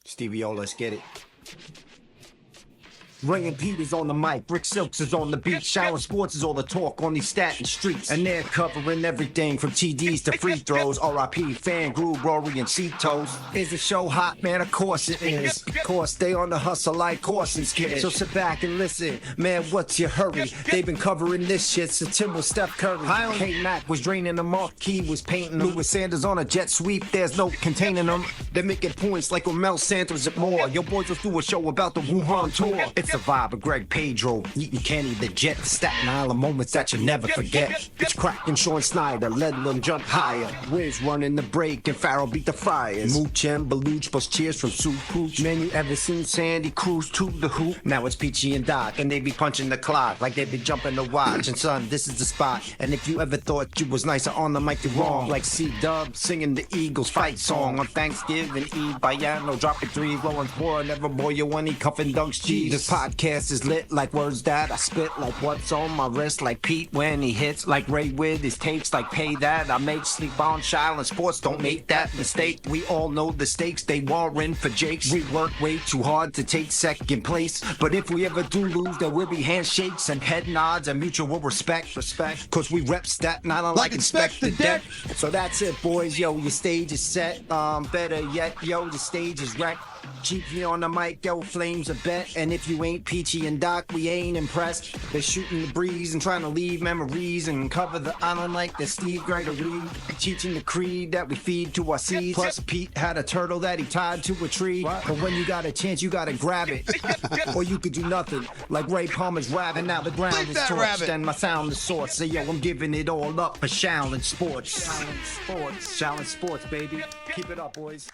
Stevie O, let's get it. Ray and Pete is on the mic, Rick Silks is on the beat, Shaolin Sports is all the talk on these statin streets. And they're covering everything from TDs to free throws, RIP, Fan Groove, Rory, and Cheetos. Is the show hot, man? Of course it is. Of course, they on the hustle like Carson's kids. So sit back and listen, man, what's your hurry? They've been covering this shit since Tim was Steph Curry. K-Mac was draining them, Marquis was painting them. Louis Sanders on a jet sweep, there's no containing them. They're making points like Mel Santos at more. Your boys will do a show about the Wuhan tour. It's the vibe of Greg Pedro, Eaton Kenny, the Jet, Staten Island moments that you never forget. It's Crack and Sean Snyder, Ledlam jump higher. Wiz running the break and Farrell beat the Friars. Mooch and Beluch plus cheers from Sue Pooch. Man, you ever seen Sandy Cruz to the hoop? Now it's Peachy and Doc, and they be punching the clock like they be jumping the watch. And son, this is the spot. And if you ever thought you was nicer on the mic, you're wrong. Like C-Dub singing the Eagles fight song on Thanksgiving Eve. Bayano dropping three, blowing four, never boy you when he cuffing dunks cheese. This podcast is lit like words that I spit, like what's on my wrist, like Pete when he hits, like Ray with his tapes, like pay that. I make sleep on Shaolin Sports, don't make that mistake. We all know the stakes, they warring for Jakes. We work way too hard to take second place, but if we ever do lose, there will be handshakes and head nods and mutual respect, cause we rep Staten Island like Inspect the Deck. So that's it, boys, yo, your stage is set, better yet, yo, the stage is wrecked. GP on the mic, yo, flames a bet. And if you ain't Peachy and Doc, we ain't impressed. They're shooting the breeze and trying to leave memories and cover the island like the Steve Gregory. Teaching the creed that we feed to our seeds. Plus, Pete had a turtle that he tied to a tree. But when you got a chance, you gotta grab it. Or you could do nothing, like Ray Palmer's rabbit. Now the ground is torched and my sound is sourced. So yo, I'm giving it all up for Shaolin Sports. Shaolin Sports, baby. Keep it up, boys.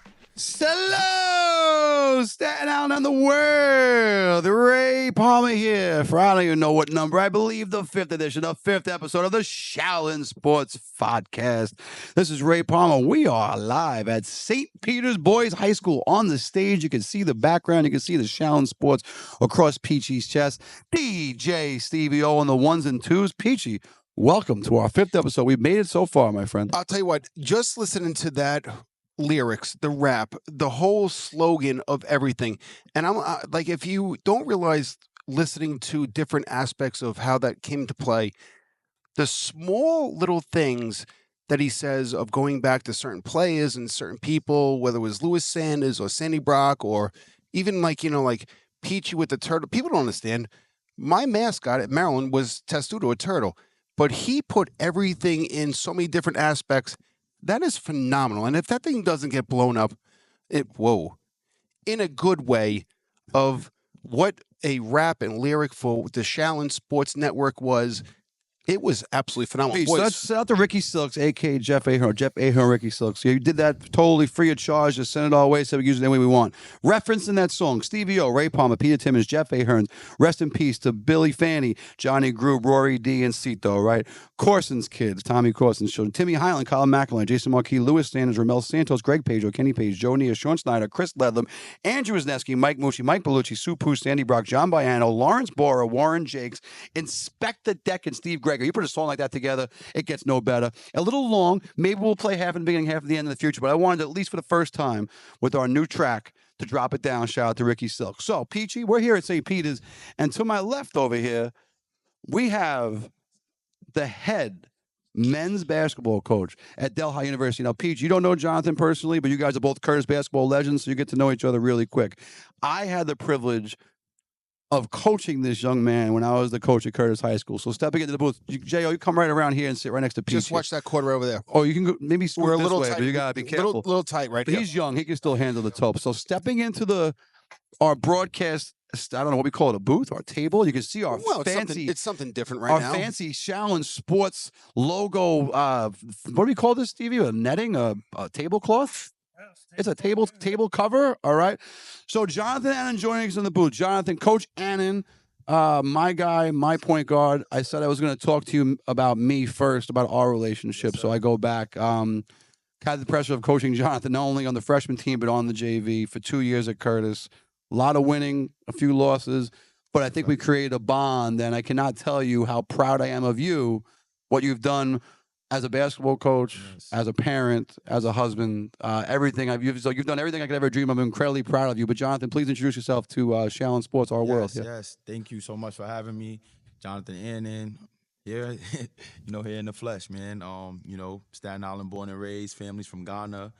Hello, Staten Island and the world. Ray Palmer here for I don't even know what number. I believe the 5th edition, the 5th episode of the Shaolin Sports Podcast. This is Ray Palmer. We are live at St. Peter's Boys High School. On the stage, you can see the background. You can see the Shaolin Sports across Peachy's chest. DJ Stevie O on the ones and twos. Peachy, welcome to our 5th episode. We've made it so far, my friend. I'll tell you what, just listening to that lyrics, the rap, the whole slogan of everything. And I'm like, if you don't realize listening to different aspects of how that came to play, the small little things that he says of going back to certain players and certain people, whether it was Louis Sanders or Sandy Brock, or even like, like Peachy with the turtle. People don't understand. My mascot at Maryland was Testudo, a turtle, but he put everything in so many different aspects. That is phenomenal. And if that thing doesn't get blown up, in a good way of what a rap and lyric for the Shaolin Sports Network was, it was absolutely phenomenal. Hey, so that's out to Ricky Silks, a.k.a. Jeff Ahern. Jeff Ahern, Ricky Silks. You did that totally free of charge. Just send it our way so we can use it any way we want. Reference in that song, Stevie O, Ray Palmer, Peter Timmons, Jeff Ahern. Rest in peace to Billy Fanny, Johnny Grube, Rory D, and Cito, right? Corson's kids, Tommy Corson's children, Timmy Highland, Colin McElwain, Jason Marquis, Louis Sanders, Ramel Santos, Greg Pedro, Kenny Page, Joe Nia, Sean Snyder, Chris Ledlam, Andrew Wisniewski, Mike Mucci, Mike Bellucci, Sue Pooh, Sandy Brock, John Baiano, Lawrence Bora, Warren Jakes, Inspect the Deck, and Steve Gregory. You put a song like that together, it gets no better. A little long, maybe we'll play half in the beginning, half at the end in the future, but I wanted, at least for the first time, with our new track, to drop it down. Shout out to Ricky Silk. So, Peachy, we're here at St. Peter's, and to my left over here, we have the head men's basketball coach at Delhi University. Now, Peach, you don't know Jonathan personally, but you guys are both Curtis basketball legends, so you get to know each other really quick. I had the privilege of coaching this young man when I was the coach at Curtis High School. So stepping into the booth, J.O., you come right around here and sit right next to Peach. Just watch that quarter over there. Oh, you can go, maybe we're a this little way, tight, but you got to be careful. Little tight right But here. he's young. He can still handle the top. So stepping into our broadcast, I don't know what we call it, a booth or a table. You can see our fancy. It's something different right now. Our fancy Shaolin Sports logo. What do we call this, Stevie? A netting? A tablecloth? It's a table cover. All right. So Jonathan Annan joining us in the booth. Jonathan, Coach Annan, my guy, my point guard. I said I was going to talk to you about me first, about our relationship. Yes, so I go back. Had the pressure of coaching Jonathan not only on the freshman team but on the JV for 2 years at Curtis. A lot of winning, a few losses, but I think we created a bond, and I cannot tell you how proud I am of you, what you've done as a basketball coach, Yes. as a parent, as a husband, everything you've done everything I could ever dream of. I'm incredibly proud of you. But Jonathan, please introduce yourself to Shaolin Sports, our world. Yes, yes. Thank you so much for having me, Jonathan Annan. Here, here in the flesh, man. Staten Island born and raised, families from Ghana,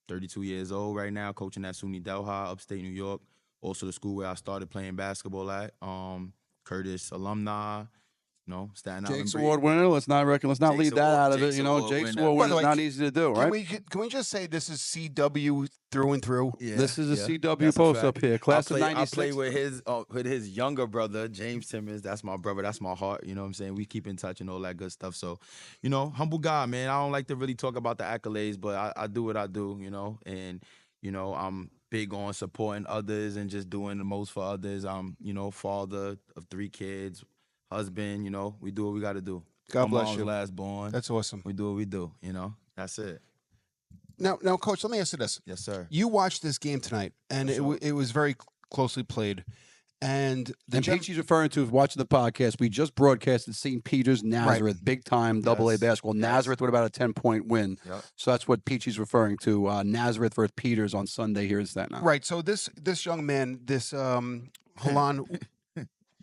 32 years old right now, coaching at SUNY Delhi, upstate New York. Also the school where I started playing basketball at. Curtis alumni, Staten Island. Jake's Award winner. Let's not leave that out of it. Jake's Award winner is not easy to do, right? Can we just say this is CW through and through? Yeah, This is a CW that's post fact. up here. Class of I '96. play with his younger brother, James Timmons. That's my brother. That's my heart. You know what I'm saying? We keep in touch and all that good stuff. So, humble guy, man. I don't like to really talk about the accolades, but I do what I do, and, I'm big on supporting others and just doing the most for others. I'm, father of 3 kids, husband, we do what we got to do. God My bless mom's you. last born. That's awesome. We do what we do, That's it. Now, Coach, let me ask you this. Yes, sir. You watched this game tonight, and For sure. it was very closely played. And Peachy's referring to watching the podcast. We just broadcasted St. Peter's Nazareth, big time AA Yes. basketball. Yes. Nazareth with about a 10-point win. Yep. So that's what Peachy's referring to. Nazareth versus Peters on Sunday here in Staten Island. Right. So this young man, this Halan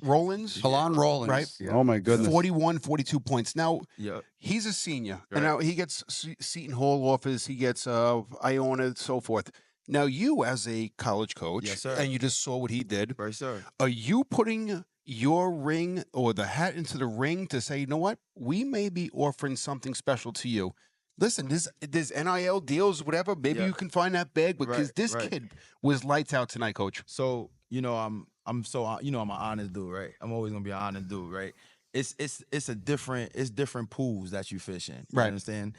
Rollins, Halan Rollins. Right. Yeah. Oh my goodness. 41, 42 points. Now Yeah. he's a senior, Right. and now he gets Seton Hall offers. He gets Iona, so forth. Now you, as a college coach, Yes, sir. and you just saw what he did. Right, sir. Are you putting your ring or the hat into the ring to say, you know what, we may be offering something special to you? Listen, there's NIL deals, whatever. Maybe Yeah. you can find that bag because Right, this right. kid was lights out tonight, Coach. So, I'm so I'm an honest dude, right? I'm always gonna be an honest dude, right? It's different pools that you fish in. You Right. understand?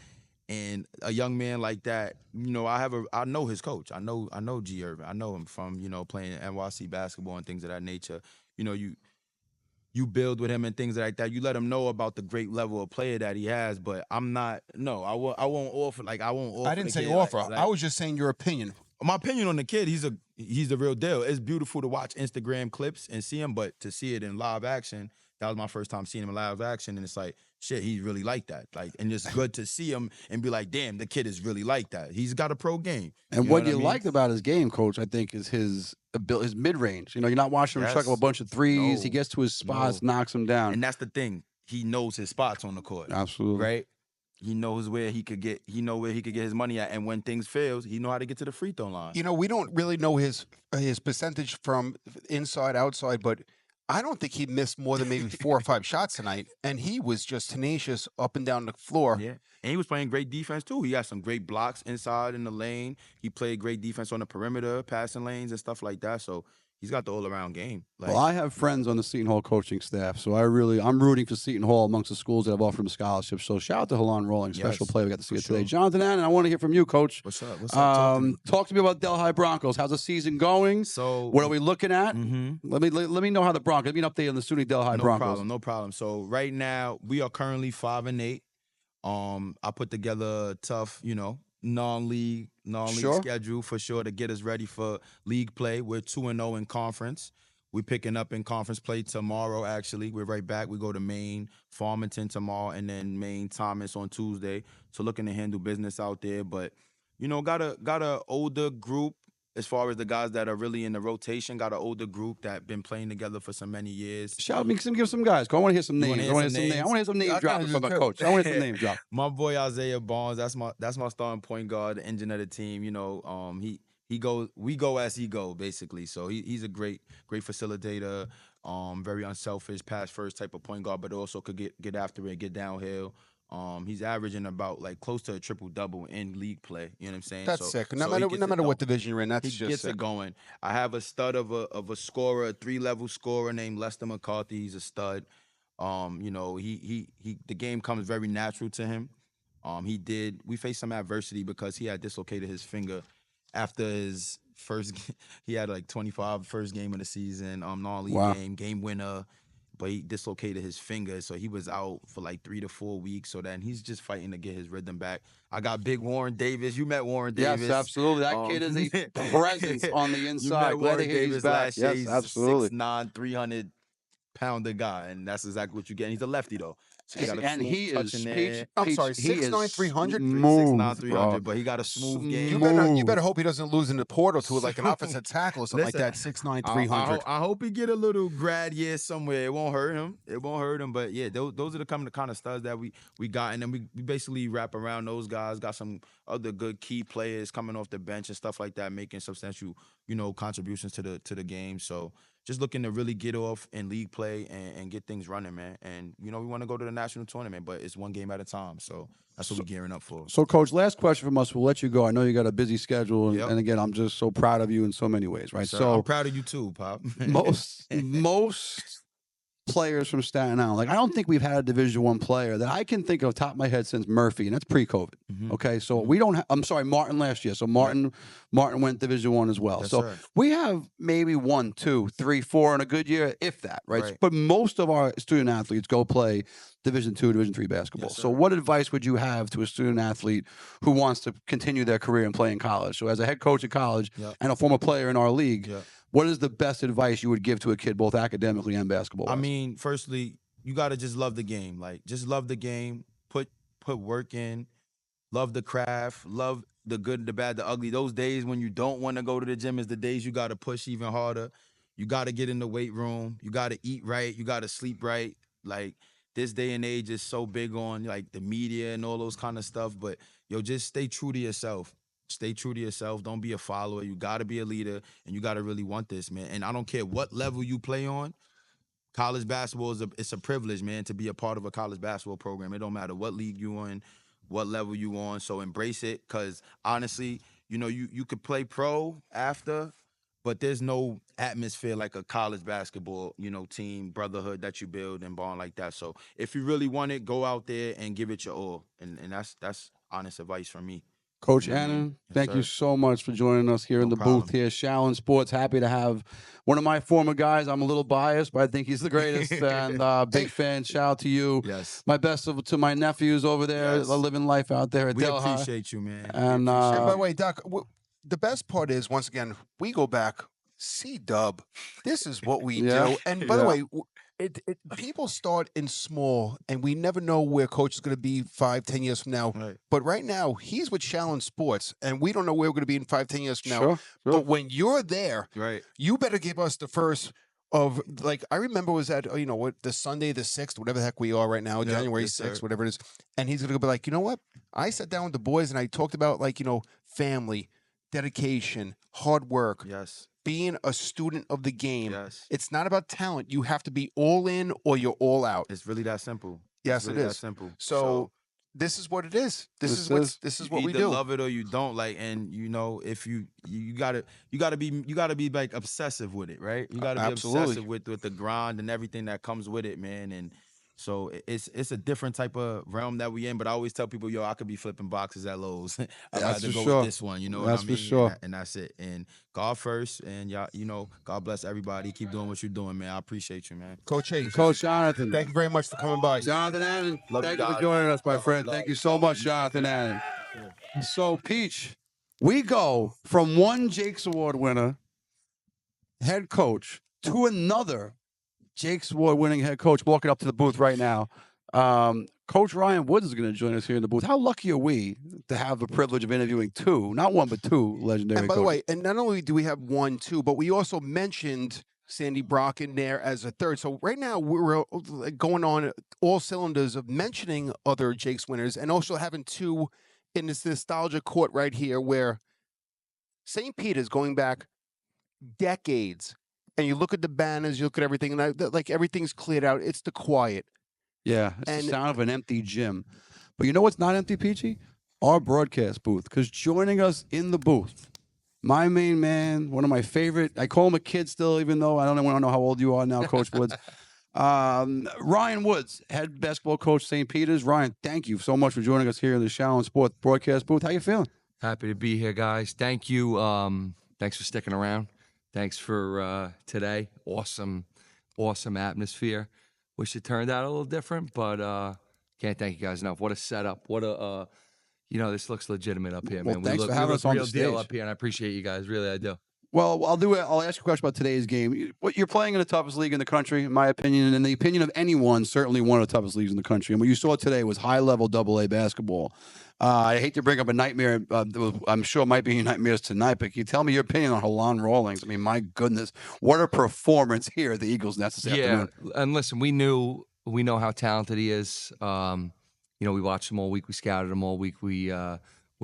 And a young man like that, I know his coach. I know G Irvin. I know him from, playing NYC basketball and things of that nature. You build with him and things like that. You let him know about the great level of player that he has. But I'm not. No, I won't offer. I won't offer. I didn't the say kid, offer. like- I was just saying your opinion. my opinion on the kid, he's the real deal. It's beautiful to watch Instagram clips and see him, but to see it in live action, that was my first time seeing him in live action, and it's like, shit, he's really like that. And it's good to see him and be like, damn, the kid is really like that. He's got a pro game. And know what I you mean? liked about his game, Coach, I think, is his mid range. You're not watching him chuck up a Yes. bunch of threes. No. He gets to his spots, No. knocks them down. And that's the thing. He knows his spots on the court. Absolutely. Right? He knows where he could get his money at, and when things fails, he know how to get to the free throw line. We don't really know his percentage from inside, outside, but I don't think he missed more than maybe 4 or 5 shots tonight, and he was just tenacious up and down the floor. Yeah, and he was playing great defense too. He had some great blocks inside in the lane. He played great defense on the perimeter, passing lanes and stuff like that. So he's got the all-around game. Well, I have friends on the Seton Hall coaching staff, so I'm rooting for Seton Hall amongst the schools that have offered him scholarships. So shout out to Halan Rawlings, special Yes, player. We got to see for it today. sure. Jonathan Annan, I want to hear from you, Coach. What's up? What's up? Talk to me. Talk to me about Delhi Broncos. How's the season going? So What are we looking at? Mhm. Let me know how the Broncos. Give me an update on the SUNY Delhi Broncos. No problem. So right now we are currently 5-8. I put together a tough, non-league Sure. schedule for sure to get us ready for league play. We're 2-0 in conference. We're picking up in conference play tomorrow. Actually, we're right back. We go to Maine, Farmington tomorrow, and then Maine Thomas on Tuesday. So looking to handle business out there, but got a older group. As far as the guys that are really in the rotation, got an older group that been playing together for so many years. Shout me, give some guys. I want to hear some You names. wanna I hear want to some hear some names. I names? want to hear some I names kinda dropping do from a too. coach. I want to hear some names drop. My boy Isaiah Barnes, that's my starting point guard, the engine of the team. We go as he go, basically. So he's a great facilitator, very unselfish, pass first type of point guard, but also could get after it, get downhill. He's averaging about close to a triple-double in league play. You know what I'm saying? That's sick. No he matter gets no it matter what going. division you're in, that's He just gets sick. it going. I have a stud of a scorer, a 3-level scorer named Lester McCarthy. He's a stud. The game comes very natural to him. We faced some adversity because he had dislocated his finger after his first. He had 25 first game of the season, non-league Wow. game winner. But he dislocated his finger, so he was out for 3 to 4 weeks. So then he's just fighting to get his rhythm back. I got big Warren Davis. You met Warren Davis. Yes, absolutely. That kid is a presence on the inside. You met Glad to Warren hear he's Davis back. last year. Yes, He's absolutely. 6'9", 300-pounder guy, and that's exactly what you get. And he's a lefty though. So he got a And smooth he touch is in there. Peach. I'm sorry, Peach, he 6'9", is 300? 6'9", smooth, 300, bro. but he got a smooth game. You Smooth. better hope he doesn't lose in the portal to like an Smooth. offensive tackle or something Listen, like that. 6'9", I 300. hope he get a little grad year somewhere. It won't hurt him. It won't hurt him. But yeah, those are the kind of studs that we got, and then we basically wrap around those guys. Got some other good key players coming off the bench and stuff like that, making substantial contributions to the game. So just looking to really get off in league play and get things running, man. And we want to go to the national tournament, but it's one game at a time. So that's what we're gearing up for. So, Coach, last question from us. We'll let you go. I know you got a busy schedule, and, Yep. and again, I'm just so proud of you in so many ways, right? Yes, sir. So I'm proud of you too, Pop. most players from Staten Island, like I don't think we've had a Division I player that I can think of top of my head since Murphy, and that's pre-COVID. Mhm. Okay, so we don't. I'm sorry, Martin last year. So Martin went Division I as well. Yes, so sir. we have maybe 1, 2, 3, 4 in a good year, if that, right? Right. But most of our student athletes go play Division II, Division III basketball. Yes, So sir. what advice would you have to a student athlete who wants to continue their career and play in college? So as a head coach at college Yep. and a former player in our league, Yep. what is the best advice you would give to a kid, both academically and basketball? I mean, firstly, you gotta just love the game. Like, just love the game. Put work in. Love the craft. Love the good, the bad, the ugly. Those days when you don't want to go to the gym is the days you gotta push even harder. You gotta get in the weight room. You gotta eat right. You gotta sleep right. Like, this day and age is so big on like the media and all those kind of stuff. But just stay true to yourself. Stay true to yourself. Don't be a follower. You gotta be a leader, and you gotta really want this, man. And I don't care what level you play on. College basketball it's a privilege, man, to be a part of a college basketball program. It don't matter what league you in, what level you on. So embrace it, because honestly, you could play pro after, but there's no atmosphere like a college basketball, team brotherhood that you build and bond like that. So if you really want it, go out there and give it your all, and that's honest advice from me. Coach You know what I mean? Annan, Yes, thank you sir. so much for joining us here in No the problem. booth here. Shaolin Sports, happy to have one of my former guys. I'm a little biased, but I think he's the greatest. And big fan. Shout out to you. Yes. My best to my nephews over there, Yes. living life out there at We Delhi. appreciate you, man. We And, appreciate And by you. the way, Doc, the best part is, once again, we go back, C-Dub. This is what we Yeah. do. And by the Yeah. way, people start in small, and we never know where Coach is going to be 5-10 years from now. Right. But right now, he's with Shaolin Sports, and we don't know where we're going to be in 5-10 years from now. Sure. But when you're there, Right. you better give us the first of, like, I remember it was at, the Sunday the 6th, whatever the heck we are right now, Yep, January yes, 6th, sir. whatever it is. And he's going to be like, you know what? I sat down with the boys and I talked about, like, family, dedication, hard work, Yes. being a student of the game. Yes. It's not about talent. You have to be all in or you're all out. It's really that simple. Yes, It's really it that is. simple. So this is what it is. This is what you we either do. love it or you don't. Like, and if you gotta be like obsessive with it, right? You gotta be Absolutely. obsessive with the grind and everything that comes with it, man. And so it's a different type of realm that we in. But I always tell people, I could be flipping boxes at Lowe's. I'd That's rather for go sure. with this one. You know That's what I for mean? sure. And that's it. And God first, and y'all, God bless everybody. Keep doing what you're doing, man. I appreciate you, man. Coach Hayes, Coach Jonathan. thank you very much for coming by. Jonathan Annan, Love you thank you for guys. joining us, my Love, friend. love, Thank you so much, love. Jonathan Annan. So, Peach, we go from one Jake's Award winner, head coach, to another Jake's Award winning head coach walking up to the booth right now. Coach Ryan Woods is going to join us here in the booth. How lucky are we to have the privilege of interviewing not one, but two legendary And by the coaches? way, and not only do we have 1, 2, but we also mentioned Sandy Brock in there as a third. So right now we're going on all cylinders of mentioning other Jake's winners and also having 2 in this nostalgia court right here where St. Peter's going back decades. And you look at the banners, you look at everything, and like everything's cleared out. It's the quiet. Yeah, it's And- the sound of an empty gym. But you know what's not empty, Peachy? Our broadcast booth. Because joining us in the booth, my main man, one of my favorite, I call him a kid still, even though I don't want to know how old you are now, Coach Woods. Ryan Woods, head basketball coach, St. Peter's. Ryan, thank you so much for joining us here in the Shaolin Sports broadcast booth. How you feeling? Happy to be here, guys. Thank you. Thanks for sticking around. Thanks for today. Awesome atmosphere. Wish it turned out a little different, but can't thank you guys enough. What a setup. What a this looks legitimate up here, Well, man. thanks we for having look us on the real deal stage. up here, and I appreciate you guys. Really, I do. Well, I'll do it. I'll ask you a question about today's game. What you're playing in the toughest league in the country, in my opinion, and in the opinion of anyone, certainly one of the toughest leagues in the country. And what you saw today was high-level AA basketball. I hate to bring up a nightmare. I'm sure it might be nightmares tonight, but can you tell me your opinion on Halan Rawlings? I mean, my goodness, what a performance here at the Eagles Nest this afternoon. And listen, we know how talented he is. We watched him all week. We scouted him all week. We're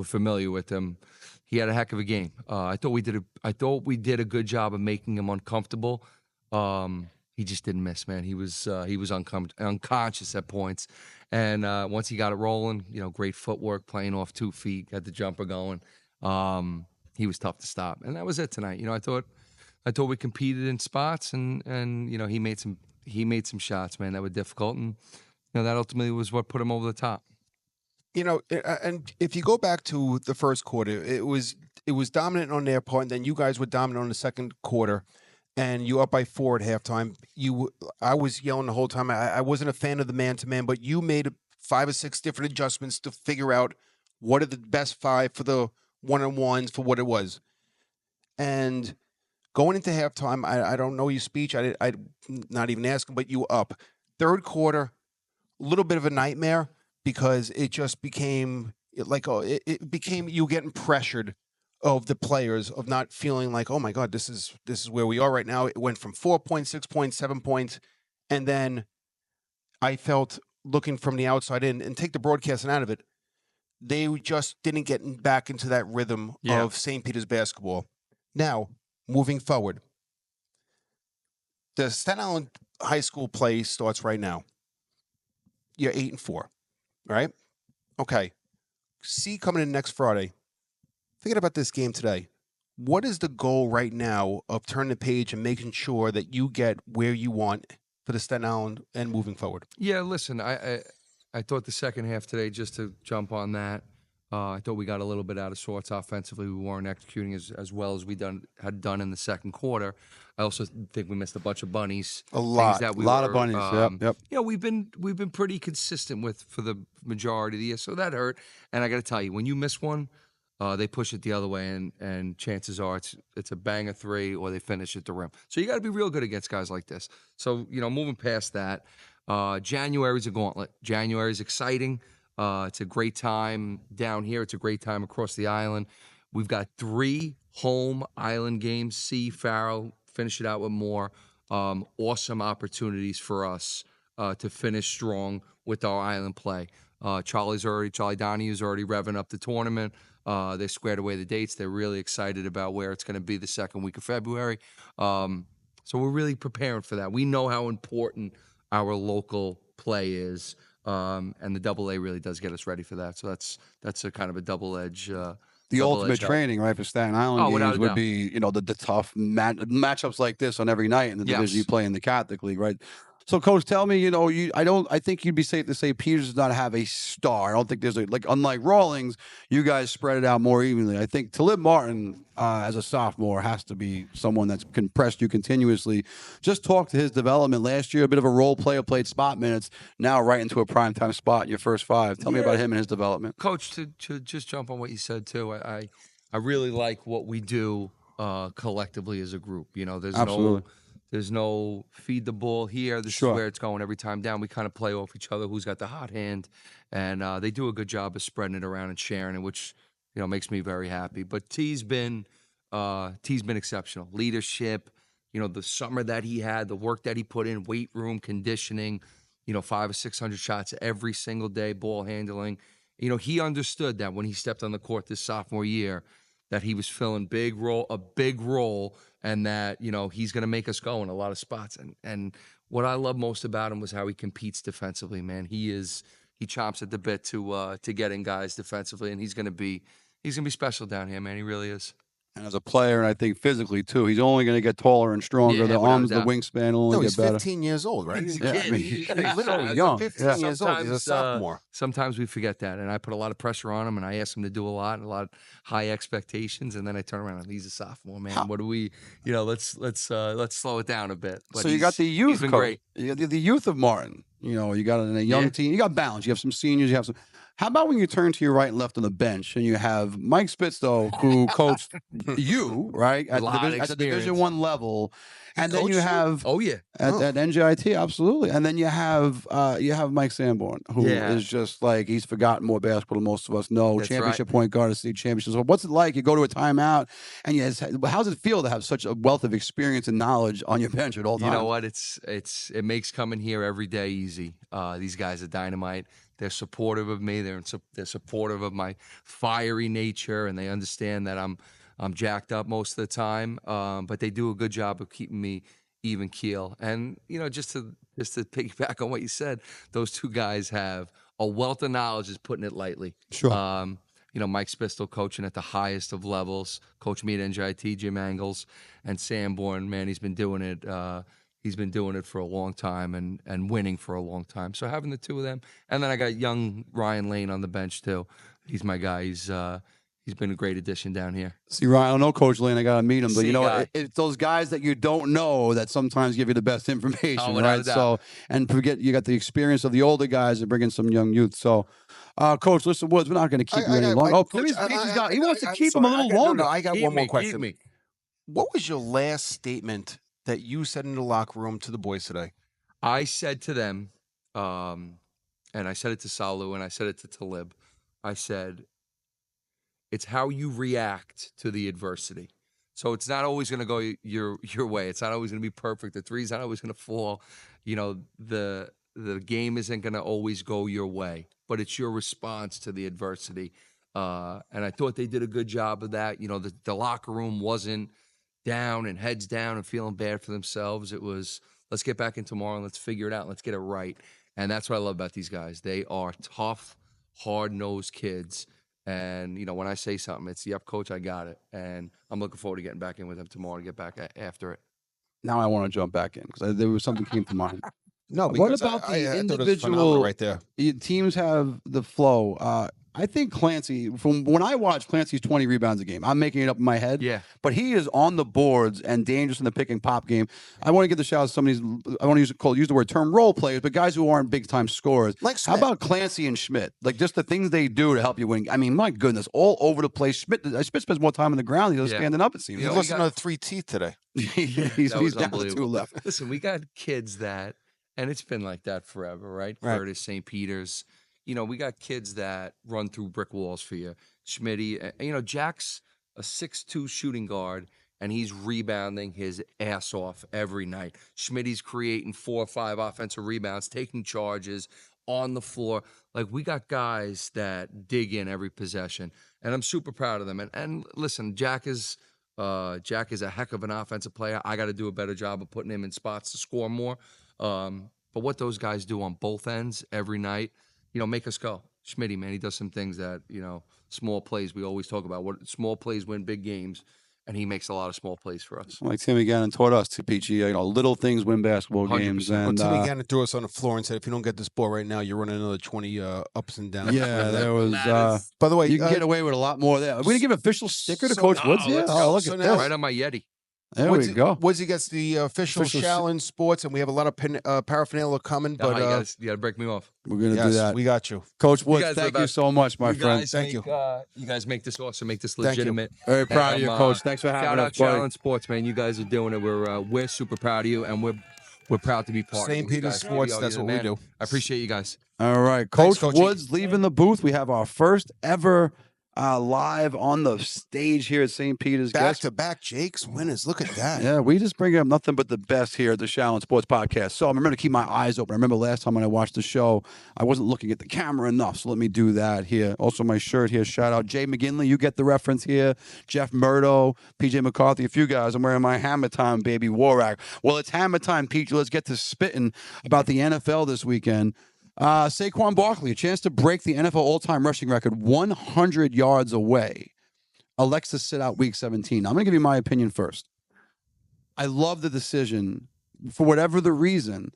familiar with him. He had a heck of a game. I thought we did a good job of making him uncomfortable. He just didn't miss, man. He was unconscious at points, and once he got it rolling, great footwork, playing off 2 feet, got the jumper going. He was tough to stop, and that was it tonight. I thought we competed in spots, and he made some shots, man, that were difficult, and that ultimately was what put him over the top. And if you go back to the first quarter, it was dominant on their part, and then you guys were dominant on the second quarter, and you up by 4 at halftime. I was yelling the whole time. I wasn't a fan of the man-to-man, but you made 5 or 6 different adjustments to figure out what are the best 5 for the one-on-ones for what it was. And going into halftime, I don't know your speech. I not even asking, but you up. Third quarter, a little bit of a nightmare, because it just became it became you getting pressured of the players, of not feeling like, oh my God, this is where we are right now. It went from 4 points, 6 points, 7 points, and then I felt, looking from the outside in, and take the broadcasting out of it, they just didn't get back into that rhythm of St. Peter's basketball. Now, moving forward, the Staten Island high school play starts right now. You're 8-4. Right? Okay. C coming in next Friday. Thinking about this game today, what is the goal right now of turning the page and making sure that you get where you want for the Staten Island and moving forward? Yeah, listen, I thought the second half today, just to jump on that, I thought we got a little bit out of sorts offensively. We weren't executing as well as we had done in the second quarter. I also think we missed a bunch of bunnies. A lot of bunnies. Yep. We've been pretty consistent for the majority of the year, so that hurt. And I got to tell you, when you miss one, they push it the other way, and chances are it's a banger 3 or they finish at the rim. So you got to be real good against guys like this. So moving past that, January's a gauntlet. January's exciting. It's a great time down here. It's a great time across the island. We've got 3 home island games. C, Farrell, finish it out with more. Awesome opportunities for us to finish strong with our island play. Charlie Donahue's already revving up the tournament. They squared away the dates. They're really excited about where it's going to be the second week of February. So we're really preparing for that. We know how important our local play is. And the AA really does get us ready for that. So that's a kind of a double-edge. The ultimate training, right, for Staten Island games would doubt. be, the tough matchups like this on every night in the division you play in the Catholic League, right? So, Coach, tell me, I think you'd be safe to say Peters does not have a star. I don't think there's unlike Rawlings, you guys spread it out more evenly. I think Talib Martin, as a sophomore, has to be someone that's compressed you continuously. Just talk to his development last year, a bit of a role player, played spot minutes, now right into a primetime spot in your first 5. Tell me about him and his development. Coach, to just jump on what you said, too, I really like what we do collectively as a group. There's no feed the ball here. This is where it's going every time down. We kind of play off each other, who's got the hot hand, and they do a good job of spreading it around and sharing it, which makes me very happy. But T's been exceptional. Leadership, the summer that he had, the work that he put in, weight room, conditioning, 500 or 600 shots every single day, ball handling. He understood that when he stepped on the court this sophomore year, that he was filling a big role, and that, he's going to make us go in a lot of spots. And what I love most about him was how he competes defensively, man. He chomps at the bit to get in guys defensively, and he's going to be special down here, man. He really is. And as a player, and I think physically, too, he's only going to get taller and stronger. The arms, the wingspan will only get better. He's 15 years old, right? He's a kid. He's literally young. 15 years old. He's a sophomore. Sometimes we forget that, and I put a lot of pressure on him, and I ask him to do a lot of high expectations, and then I turn around and he's a sophomore, man. What do we, let's slow it down a bit. But so you got the youth, he's been great. You got the youth of Martin. You got a young team. You got balance. You have some seniors. You have some. How about when you turn to your right and left on the bench and you have Mike Spitz, who coached you, right, A lot of at the Division experience. I level, and then coached you you? have Oh yeah. at NJIT, absolutely, and then you have Mike Sanborn, who Yeah. is just like he's forgotten more basketball than most of us know. That's Championship point guard, state championships. So what's it like? You go to a timeout, and how's it feel to have such a wealth of experience and knowledge on your bench at all times? You know what? It makes coming here every day easy. These guys are dynamite. They're supportive of me. They're supportive of my fiery nature, and they understand that I'm jacked up most of the time. But they do a good job of keeping me even keel. And just to piggyback on what you said, those two guys have a wealth of knowledge. Is putting it lightly. Sure. Mike Spistel coaching at the highest of levels, coached me at NJIT, Jim Angles, and Sanborn, man, he's been doing it. He's been doing it for a long time and winning for a long time. So having the two of them, and then I got young Ryan Lane on the bench too. He's my guy. He's been a great addition down here. See, Ryan, I don't know Coach Lane. I got to meet him. But See, guy. it's those guys that you don't know that sometimes give you the best information, Oh, without right? a doubt. So, and forget you got the experience of the older guys and bring in some young youth. So, Coach, listen, Woods, we're not going to keep you any longer. Coach, He wants to keep him a little longer. No, I got Keep one more me, question. keep me. What was your last statement that you said in the locker room to the boys today? I said to them, and I said it to Salu, and I said it to Talib. I said, it's how you react to the adversity. So it's not always going to go your way. It's not always going to be perfect. The three's not always going to fall. The game isn't going to always go your way, but it's your response to the adversity. And I thought they did a good job of that. The locker room wasn't down and heads down and feeling bad for themselves. It was, let's get back in tomorrow and let's figure it out and let's get it right. And that's what I love about these guys. They are tough, hard-nosed kids. And, when I say something, it's, yep, coach, I got it. And I'm looking forward to getting back in with them tomorrow to get back after it. Now I want to jump back in because there was something came to mind. No, What because about the I thought it was individual phenomenal right there? Teams have the flow. I think Clancy, from when I watch Clancy's 20 rebounds a game, I'm making it up in my head. Yeah. But he is on the boards and dangerous in the pick and pop game. I want to give the shout out to some of these, I want to use the word term role players, but guys who aren't big time scorers. Like How Schmidt. about Clancy and Schmidt? Like just the things they do to help you win. I mean, my goodness, all over the place. Schmidt spends more time on the ground. He's Yeah. standing up, it seems. He You know, lost we got- another 3 teeth today. he's That was down to 2 unbelievable. left. Listen, we got kids that, and it's been like that forever, right? Right. Curtis, St. Peter's. We got kids that run through brick walls for you. Schmitty, Jack's a 6'2" shooting guard, and he's rebounding his ass off every night. Schmitty's creating 4 or 5 offensive rebounds, taking charges on the floor. Like, we got guys that dig in every possession, and I'm super proud of them. And listen, Jack is a heck of an offensive player. I got to do a better job of putting him in spots to score more. But what those guys do on both ends every night, make us go. Schmitty, man, he does some things that, small plays we always talk about. What small plays win big games, and he makes a lot of small plays for us. Like Timmy Gannon taught us, Peachy, little things win basketball 100%. games. Well, And Timmy Gannon threw us on the floor and said, if you don't get this ball right now, you're running another 20 ups and downs. yeah, there was. By the way, You can get away with a lot more there. Are we gonna give an official sticker to so- Coach Woods here? let's Oh, look so at now- this. Right on my Yeti. There we go. Woodsy gets the official Official Shaolin Sports, and we have a lot of paraphernalia coming. But But you gotta break me off. We're gonna yes, do that. we got you. Coach Woods, guys are thank the you best. so much, my You friend. guys Thank make, you guys make this awesome, make this Thank you. legitimate. Very proud of you, And, Coach. Thanks for having shout us, out buddy. Shaolin Sports, man. You guys are doing it. We're super proud of you, and we're proud to be part St. of it. You Peter's guys. Sports, You're that's the what we man. do. I appreciate you guys. All right, Thanks, Coach Coachy. Woods leaving the booth. We have our first ever live on the stage here at St. Peter's. Back Guest to back Jake's winners. Look at that. Yeah, we just bring up nothing but the best here at the Shaolin Sports Podcast. So I remember to keep my eyes open. I remember last time when I watched the show, I wasn't looking at the camera enough. So let me do that here. Also, my shirt here. Shout out Jay McGinley. You get the reference here. Jeff Murdo, PJ McCarthy, a few guys. I'm wearing my Hammer Time, baby, Warak. Well, it's Hammer Time, Peach. Let's get to spitting about the NFL this weekend. Saquon Barkley, a chance to break the NFL all-time rushing record 100 yards away. Elects to sit out week 17. I'm going to give you my opinion first. I love the decision for whatever the reason,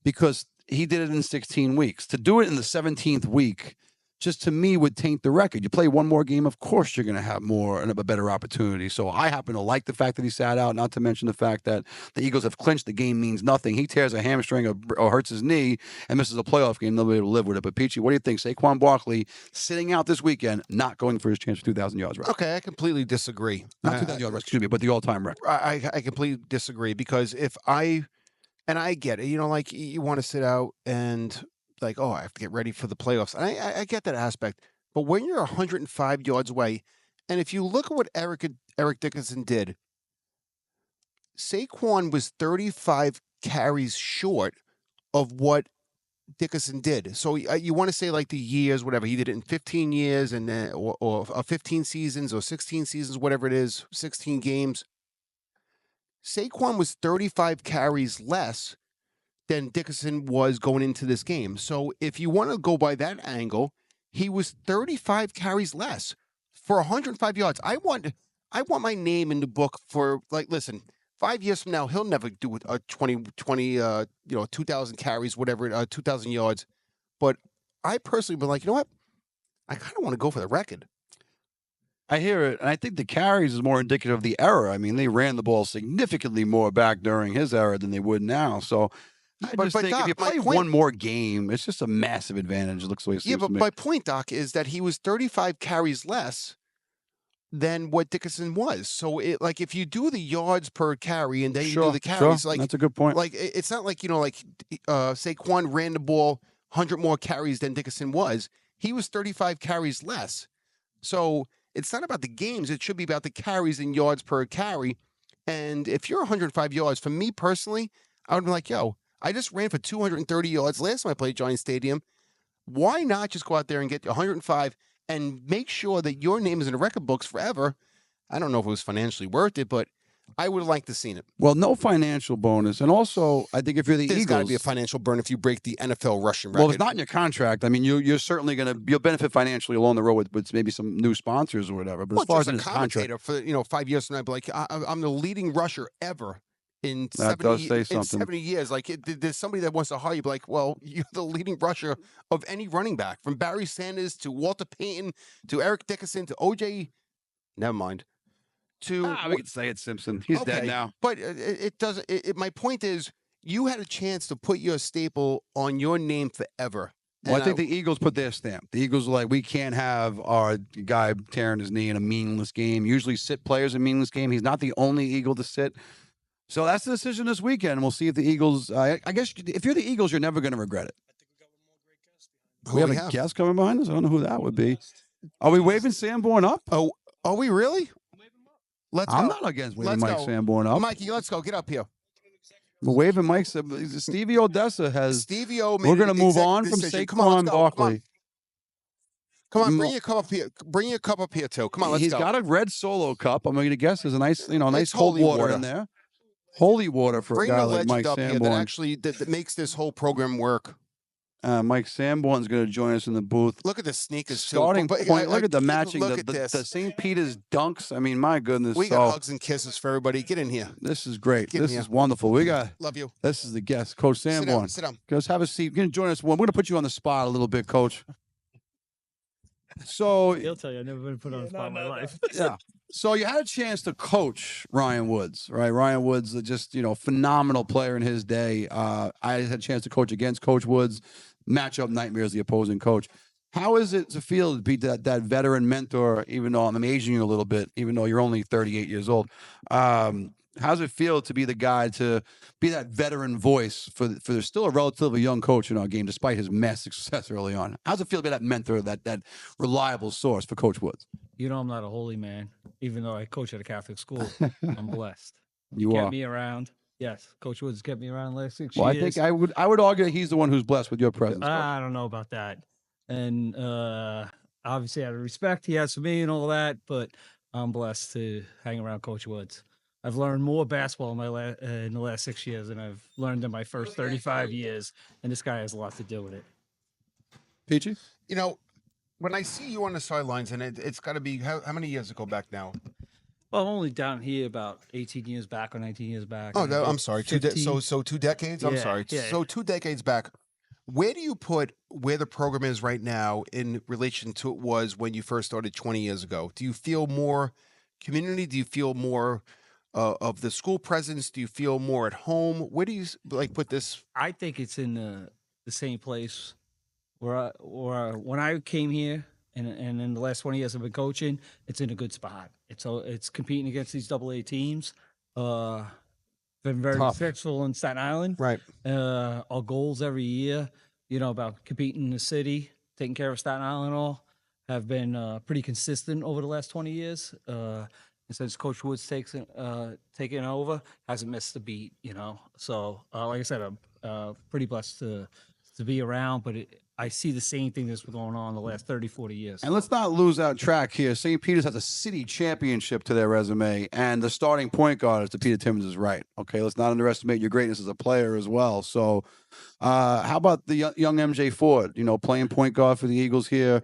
because he did it in 16 weeks. To do it in the 17th week just to me would taint the record. You play one more game, of course you're going to have more and a better opportunity. So I happen to like the fact that he sat out, not to mention the fact that the Eagles have clinched. The game means nothing. He tears a hamstring or hurts his knee and misses a playoff game. They'll be able to live with it. But Peachy, what do you think? Saquon Barkley sitting out this weekend, not going for his chance for 2,000 yards rush. Okay, I completely disagree. Not 2,000 yards rush, excuse me, but the all-time record. I completely disagree because and I get it, like you want to sit out and like, oh, I have to get ready for the playoffs. And I get that aspect. But when you're 105 yards away, and if you look at what Eric Dickerson did, Saquon was 35 carries short of what Dickerson did. So you want to say like the years, whatever. He did it in 15 years and or 15 seasons or 16 seasons, whatever it is, 16 games. Saquon was 35 carries less than Dickerson was going into this game. So if you want to go by that angle, he was 35 carries less for 105 yards. I want my name in the book for, like, listen, 5 years from now, he'll never do a 2,000 carries, whatever, 2,000 yards. But I personally been like, you know what? I kind of want to go for the record. I hear it, and I think the carries is more indicative of the era. I mean, they ran the ball significantly more back during his era than they would now. So I just think Doc, if you play one more game, it's just a massive advantage. It looks the way it seems to me. My point, Doc, is that he was 35 carries less than what Dickerson was. So, if you do the yards per carry and then you do the carries, like that's a good point. Like it's not like Saquon ran the ball 100 more carries than Dickerson was. He was 35 carries less. So it's not about the games. It should be about the carries and yards per carry. And if you're 105 yards, for me personally, I would be like, yo, I just ran for 230 yards last time I played Giant Stadium. Why not just go out there and get 105 and make sure that your name is in the record books forever? I don't know if it was financially worth it, but I would have liked to seen it. Well, no financial bonus. And also, I think if you're the There's Eagles... got to be a financial burn if you break the NFL rushing record. Well, it's not in your contract. I mean, you're certainly you'll benefit financially along the road with maybe some new sponsors or whatever. But as far as in his contract... for 5 years from now, I'd be like, I'm the leading rusher ever in that 70, does say in something. 70 years. Like, there's somebody that wants to hire you, be like, well, you're the leading rusher of any running back, from Barry Sanders to Walter Payton to Eric Dickerson to O.J. Never mind. We can say it, Simpson. He's dead now. But it doesn't. My point is, you had a chance to put your staple on your name forever. Well, I think the Eagles put their stamp. The Eagles are like, we can't have our guy tearing his knee in a meaningless game. Usually sit players in meaningless game. He's not the only Eagle to sit. So that's the decision this weekend. We'll see if the Eagles, I guess if you're the Eagles, you're never going to regret it. We have a guest coming behind us? I don't know who that would be. Are we waving Sanborn up? Oh, are we really? I'm not against waving Mike Sanborn up. Mikey, let's go. Get up here. We're waving Mike. Stevie Odessa has. Stevie O. We're going to move on from Saquon Barkley. Come on, bring your cup up here. Bring your cup up here too. Come on, let's go. He's got a red Solo cup. I'm going to guess there's a nice, nice cold water in there. Holy water for a guy like Mike Sanborn. That actually that makes this whole program work. Mike Sanborn's going to join us in the booth. Look at the sneakers. Starting point. Look at the matching. Look at the St. Peter's dunks. I mean, my goodness. We got hugs and kisses for everybody. Get in here. This is great. This is wonderful. We got. Love you. This is the guest, Coach Sanborn. Sit down. Guys, have a seat. You're going to join us. We're going to put you on the spot a little bit, Coach. So he'll tell you I've never been put on the spot in my life. Yeah. So you had a chance to coach Ryan Woods, right? Ryan Woods, just phenomenal player in his day. I had a chance to coach against Coach Woods. Matchup nightmares, the opposing coach. How is it to feel to be that veteran mentor? Even though I'm aging you a little bit, even though you're only 38 years old. How's it feel to be the guy to be that veteran voice for still a relatively young coach in our game, despite his massive success early on? How's it feel to be that mentor, that reliable source for Coach Woods? I'm not a holy man, even though I coach at a Catholic school. I'm blessed. You kept me around. Yes, Coach Woods kept me around the last 6 years. Well, I think I would argue that he's the one who's blessed with your presence. I don't know about that. And obviously, out of respect he has for me and all that, but I'm blessed to hang around Coach Woods. I've learned more basketball in the last 6 years than I've learned in my first 35 years, and this guy has a lot to do with it. Peachy? When I see you on the sidelines, and it's got to be, how many years ago back now? Well, I'm only down here about 18 years back or 19 years back. Oh, no, I'm sorry. So 2 decades? I'm sorry. Yeah. So 2 decades back, Where do you put where the program is right now in relation to it was when you first started 20 years ago? Do you feel more community? Do you feel more of the school presence? Do you feel more at home? Where do you like put this? I think it's in the same place when I came here, and in the last 20 years I've been coaching, it's in a good spot. It's competing against these AA teams. Been very Tough. successful in Staten Island. Right. Our goals every year, about competing in the city, taking care of Staten Island, all have been pretty consistent over the last 20 years. And since Coach Woods taking over, hasn't missed a beat. So like I said, I'm pretty blessed to be around, but I see the same thing that's been going on the last 30, 40 years. And let's not lose out track here. St. Peter's has a city championship to their resume, and the starting point guard is to Peter Timmons is right. Okay, let's not underestimate your greatness as a player as well. So, how about the young MJ Ford? Playing point guard for the Eagles here.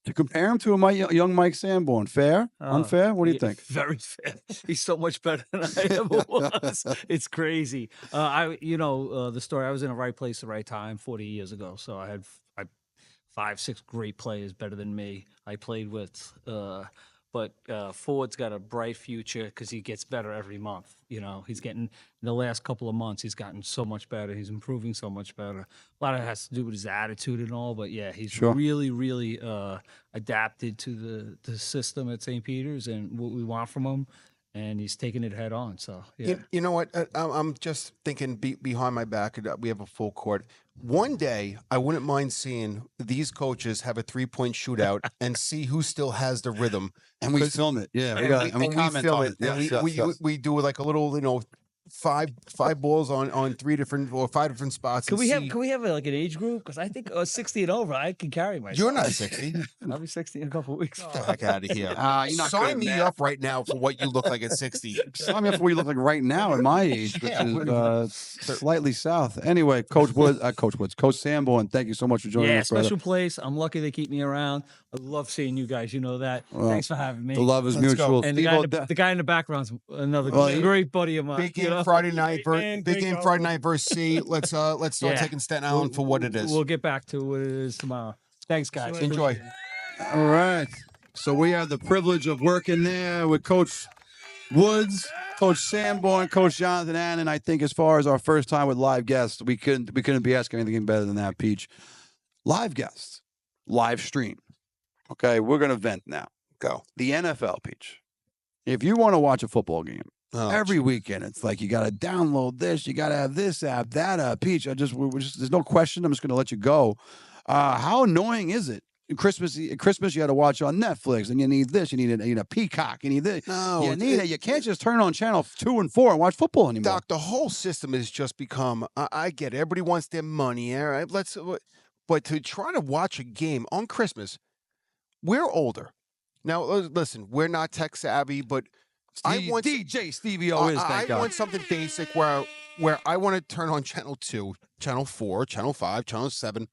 To compare him to a young Mike Sanborn, fair, unfair? What do you think? Very fair. He's so much better than I ever was. It's crazy. The story. I was in the right place at the right time 40 years ago. So I had 5, 6 great players better than me. I played with. But Ford's got a bright future because he gets better every month. He's getting in the last couple of months. He's gotten so much better. He's improving so much better. A lot of it has to do with his attitude and all. But yeah, he's really, really adapted to the system at St. Peter's and what we want from him. And he's taking it head on. So yeah. You know what? I'm just thinking behind my back. We have a full court. One day, I wouldn't mind seeing these coaches have a 3-point shootout and see who still has the rhythm. And we film it. Yeah, we comment film on it. it. And we do like a little, five balls on 3 different or 5 different spots. Can we have like an age group? Because I think 60 and over, I can carry myself. You're not 60. I'll be 60 in a couple of weeks. Get the heck out of here. You're not Sign me up right now for what you look like at 60. Sign me up for what you look like right now at my age, which is slightly south. Anyway, Coach Sanborn, thank you so much for joining us, brother. Special place. I'm lucky they keep me around. I love seeing you guys. You know that. Thanks for having me. The love is mutual. And the guy in the background's another great buddy of mine. Big game Friday night. Big game Friday night versus C. Let's start taking Staten Island for what it is. We'll get back to what it is tomorrow. Thanks, guys. Enjoy. All right. So we have the privilege of working there with Coach Woods, Coach Sanborn, Coach Jonathan Annan. I think as far as our first time with live guests, we couldn't be asking anything better than that, Peach. Live guests, live stream. Okay, we're gonna vent now. Go. The NFL, Peach. If you want to watch a football game, every weekend, it's like you got to download this, you got to have this app, that app. Peach, there's no question. I'm just going to let you go. How annoying is it? Christmas, you had to watch on Netflix, and you need this, you need a Peacock, you need this. No, you can't just turn on channel 2 and 4 and watch football anymore. Doc, the whole system has just become. I get it. Everybody wants their money, all right? But to try to watch a game on Christmas, we're older. Now, listen, we're not tech savvy, but I want DJ Stevie O is. I want something basic where I want to turn on channel 2, channel 4, channel 5, channel 7,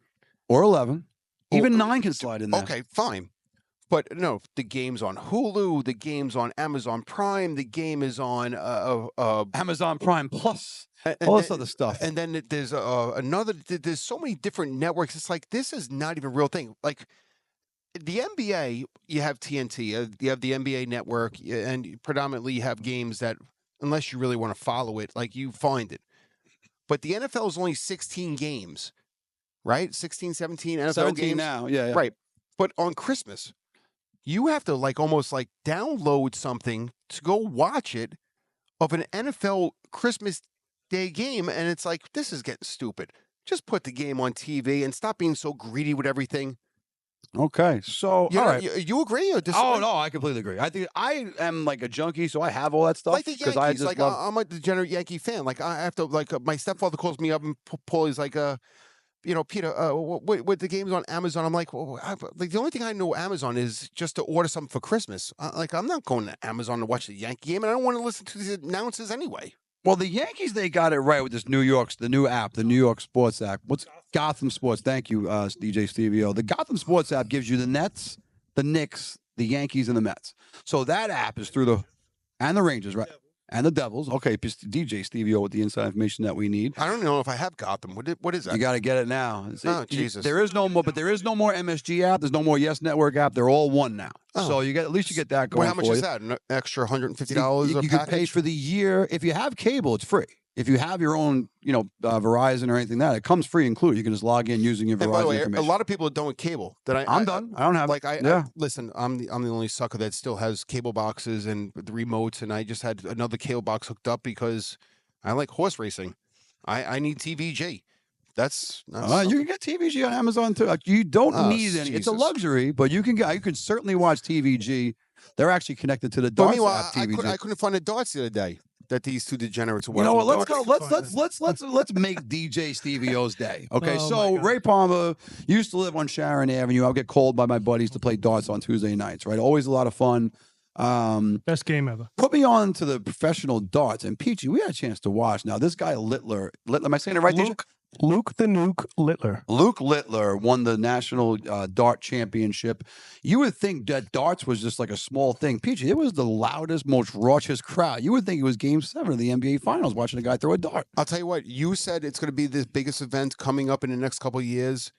or 11. Even 9 can slide in there. Okay, fine. But no, the game's on Hulu, the game's on Amazon Prime, the game is on Amazon Prime Plus, all this other stuff. And then there's there's so many different networks. It's like, this is not even a real thing. Like, the NBA, you have TNT, you have the NBA network, and predominantly you have games that, unless you really want to follow it, like, you find it. But the NFL is only 16 games, right? 16, 17 NFL 17 games. now, yeah. Right. But on Christmas, you have to almost download something to go watch it of an NFL Christmas Day game. And it's like, this is getting stupid. Just put the game on TV and stop being so greedy with everything. Okay, so all right, you agree or disagree? Oh no, I completely agree. I think I am like a junkie, so I have all that stuff. Like the Yankees, I'm a degenerate Yankee fan. Like, I have to, my stepfather calls me up and Paul is like, Peter, what the game's on Amazon? I'm like, the only thing I know Amazon is just to order something for Christmas. I'm not going to Amazon to watch the Yankee game, and I don't want to listen to these announcers anyway. Well, the Yankees, they got it right with this the new app, the New York Sports app. What's Gotham Sports? Thank you, DJ Stevie O. The Gotham Sports app gives you the Nets, the Knicks, the Yankees, and the Mets. So that app is and the Rangers, right? and the Devils. Okay, DJ Stevie O with the inside information that we need. I don't know if I have Gotham. What is that? You got to get it now. Jesus. There is no more, but there is no more MSG app. There's no more Yes Network app. They're all one now. Oh. So at least you get that going. Well, how much for is you. that? An extra $150 You a can package? pay for the year. If you have cable, it's free. If you have your own, Verizon or anything it comes free included. You can just log in using your Verizon And by the way, information. a lot of people are done with cable. I'm done. I don't have Listen, I'm the only sucker that still has cable boxes and the remotes, and I just had another cable box hooked up because I like horse racing. I need TVG. That's you can get TVG on Amazon too. You don't need any. It's a Jesus. luxury, but you can certainly watch TVG. They're actually connected to the But Darts meanwhile, app. TVG. I couldn't find the darts the other day that these two degenerates were You know watching. what? Let's darts. go. Let's make DJ Stevie O's day. Okay, Oh, so my God. Ray Palmer used to live on Sharon Avenue. I would get called by my buddies to play darts on Tuesday nights. Right, always a lot of fun. Best game ever. Put me on to the professional darts, and Peachy, we had a chance to watch. Now, this guy Littler, am I saying it right? DJ? Luke the Nuke Littler. Luke Littler won the national dart championship. You would think that darts was just like a small thing. Peachy, it was the loudest, most raucous crowd. You would think it was Game 7 of the NBA Finals watching a guy throw a dart. I'll tell you what. You said it's going to be the biggest event coming up in the next couple of years.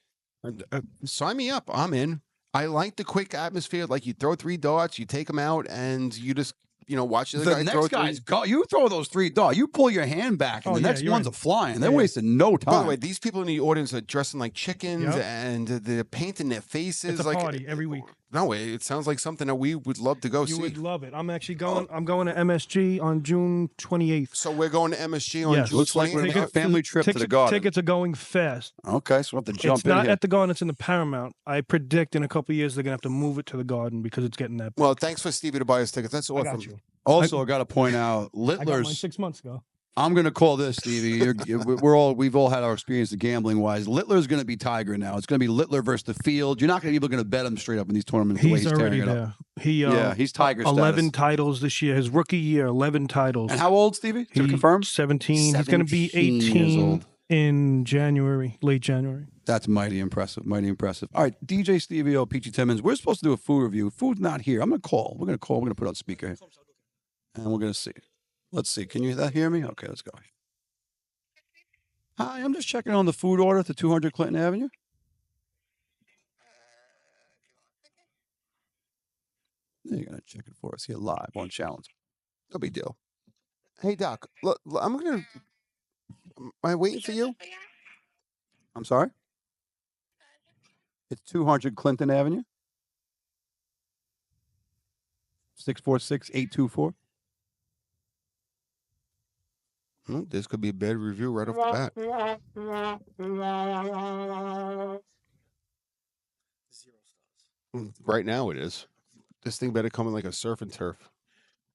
Sign me up. I'm in. I like the quick atmosphere. Like you throw 3 darts, you take them out, and you just watch the guy next throw guy's go. You throw those 3 darts, you pull your hand back, and Oh, the yeah, next you're one's in. a flying. They're Yeah. wasting no time. By the way, these people in the audience are dressing like chickens, Yep. and they're painting their faces. It's a like party every week. No, it sounds like something that we would love to go You see. would love it. I'm actually going. I'm going to MSG on June 28th. So we're going to MSG on Yes. June Looks like we're 28th. making a family trip to the Tickets- garden. Tickets are going fast. Okay, so we'll have to jump It's in not here. at the Garden. It's in the Paramount. I predict in a couple of years they're gonna have to move it to the Garden because it's getting that. Well, thanks for Stevie to buy us tickets. That's I awesome. got you. Also, I got to point out, I got mine Littler's. 6 months ago. I'm going to call this, Stevie. We've all had our experience of gambling wise. Littler's going to be Tiger now. It's going to be Littler versus the field. You're not going to be able to bet him straight up in these tournaments. The way He's he's already tearing it up. there. He's Tiger 11 status. titles this year. His rookie year, 11 titles. And how old, Stevie? To He's confirm? 17. He's going to be 17 years 18 old. in January, late January. That's mighty impressive. Mighty impressive. All right, DJ Stevie O, Peachy Timmons. We're supposed to do a food review. Food's not here. I'm going to call. We're going to call. We're going to put on speaker here. And we're going to see. Let's see. Can you hear me? Okay, let's go. Hi, I'm just checking on the food order at the 200 Clinton Avenue. You're going to check it for us here live on Challenge. No big deal. Hey, Doc, look, I'm going to... Am I waiting for you? I'm sorry? It's 200 Clinton Avenue. 646-824. This could be a bad review right off the bat. Right now it is. This thing better come in like a surf and turf.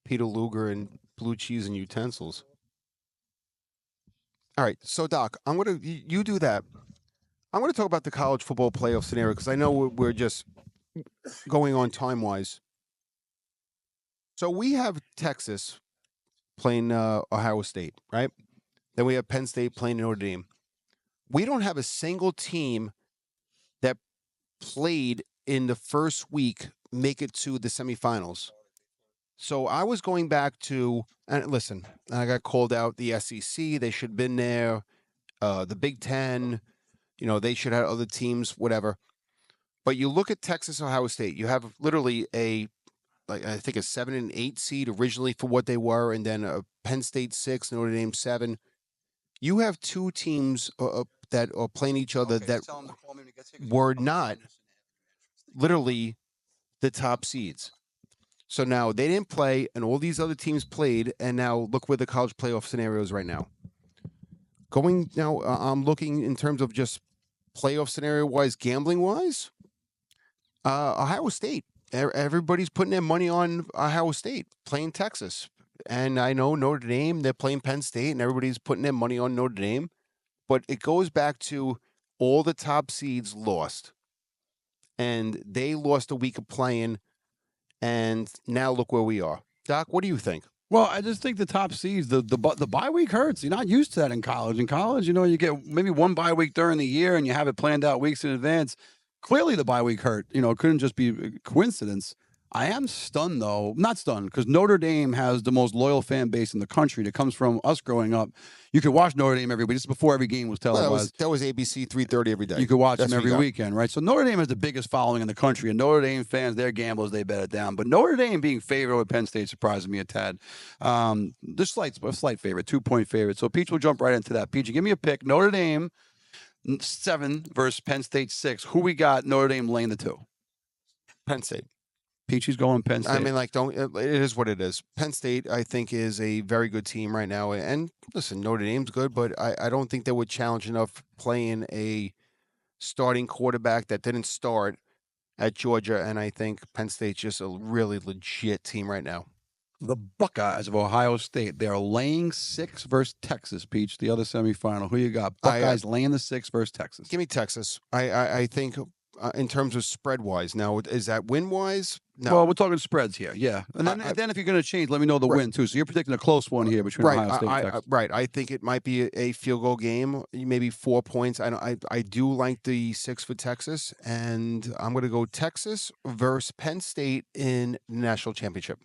Peter Luger and blue cheese and utensils. All right, so Doc, you do that. I'm gonna talk about the college football playoff scenario because I know we're just going on time wise. So we have Texas playing Ohio State, right? Then we have Penn State playing Notre Dame. We don't have a single team that played in the first week make it to the semifinals. So I was going back to, and listen, I got called out the SEC. They should have been there. The Big Ten, they should have other teams, whatever. But you look at Texas, Ohio State, you have literally I think a 7 and 8 seed originally for what they were, and then a Penn State 6, Notre Dame 7. You have two teams that are playing each other that were not literally the top seeds. So now they didn't play, and all these other teams played, and now look where the college playoff scenario is right now. Going now, I'm looking in terms of just playoff scenario-wise, gambling-wise, Ohio State. Everybody's putting their money on Ohio State playing Texas. And I know Notre Dame, they're playing Penn State, and everybody's putting their money on Notre Dame. But it goes back to all the top seeds lost. And they lost a week of playing, and now look where we are. Doc, what do you think? Well, I just think the top seeds, the bye week hurts. You're not used to that in college. In college, you get maybe one bye week during the year, and you have it planned out weeks in advance. Clearly, the bye week hurt. It couldn't just be a coincidence. I am stunned, though. Not stunned, because Notre Dame has the most loyal fan base in the country that comes from us growing up. You could watch Notre Dame every week. This is before every game was Well, televised. that was ABC 3:30 every day. You could watch That's them what you every got. weekend, right? So Notre Dame has the biggest following in the country, and Notre Dame fans, they're gamblers, they bet it down. But Notre Dame being favored with Penn State surprises me a tad. The slight favorite, 2-point favorite. So Peach will jump right into that. Peach, give me a pick. Notre Dame 7 versus Penn State 6. Who we got? Notre Dame laying the 2. Penn State. Peachy's going Penn State. I mean, like, it is what it is. Penn State, I think, is a very good team right now. And listen, Notre Dame's good, but I don't think they would challenge enough playing a starting quarterback that didn't start at Georgia. And I think Penn State's just a really legit team right now. The Buckeyes of Ohio State. They are laying 6 versus Texas, Peach, the other semifinal. Who you got? Buckeyes laying the 6 versus Texas. Give me Texas. I think in terms of spread-wise. Now, is that win-wise? No. Well, we're talking spreads here, yeah. And then if you're going to change, let me know the win, too. So you're predicting a close one here between Ohio State and Texas. Right. I think it might be a field goal game, maybe 4 points. I do like the 6 for Texas, and I'm going to go Texas versus Penn State in the national championship.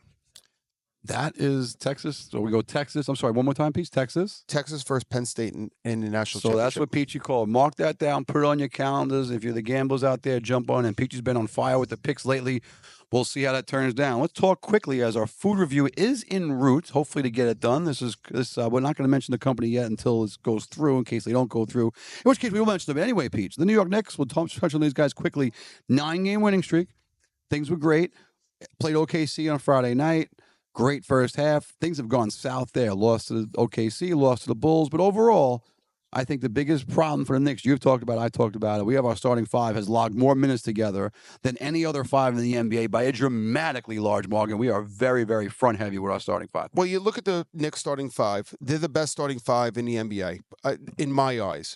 That is Texas. So we go Texas. I'm sorry, one more time, Peach. Texas. Texas versus Penn State in the national So championship. that's what Peachy called. Mark that down. Put it on your calendars. If you're the gamblers out there, jump on. And Peachy's been on fire with the picks lately. We'll see how that turns down. Let's talk quickly as our food review is en route, hopefully to get it done. We're not going to mention the company yet until it goes through, in case they don't go through. In which case, we will mention them anyway, Peach. The New York Knicks, we'll touch on these guys quickly. 9-game winning streak. Things were great. Played OKC on Friday night. Great first half. Things have gone south there. Lost to the OKC, lost to the Bulls. But overall, I think the biggest problem for the Knicks, you've talked about it, I talked about it. We have our starting 5 has logged more minutes together than any other 5 in the NBA by a dramatically large margin. We are very, very front heavy with our starting 5. Well, you look at the Knicks starting 5. They're the best starting 5 in the NBA, in my eyes.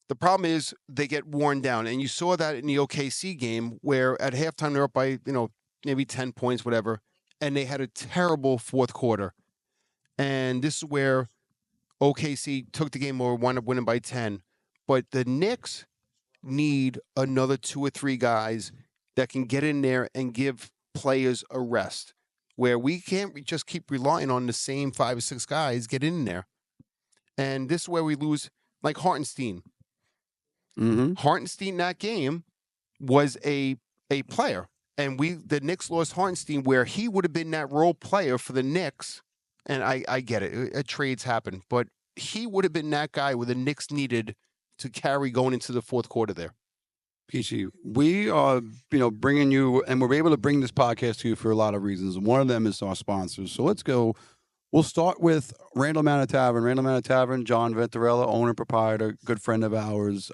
The problem is they get worn down. And you saw that in the OKC game where at halftime they're up by, maybe 10 points, whatever. And they had a terrible fourth quarter. And this is where OKC took the game over, wound up winning by 10. But the Knicks need another 2 or 3 guys that can get in there and give players a rest, where we can't just keep relying on the same 5 or 6 guys get in there. And this is where we lose, like Hartenstein. Mm-hmm. Hartenstein, that game, was a player. And the Knicks lost Hartenstein, where he would have been that role player for the Knicks. And I get it. Trades happen. But he would have been that guy where the Knicks needed to carry going into the fourth quarter there. Peachy, we are, bringing you, and we're able to bring this podcast to you for a lot of reasons. And one of them is our sponsors. So let's go. We'll start with Randall Manor Tavern. Randall Manor Tavern, John Venturella, owner, proprietor, good friend of ours.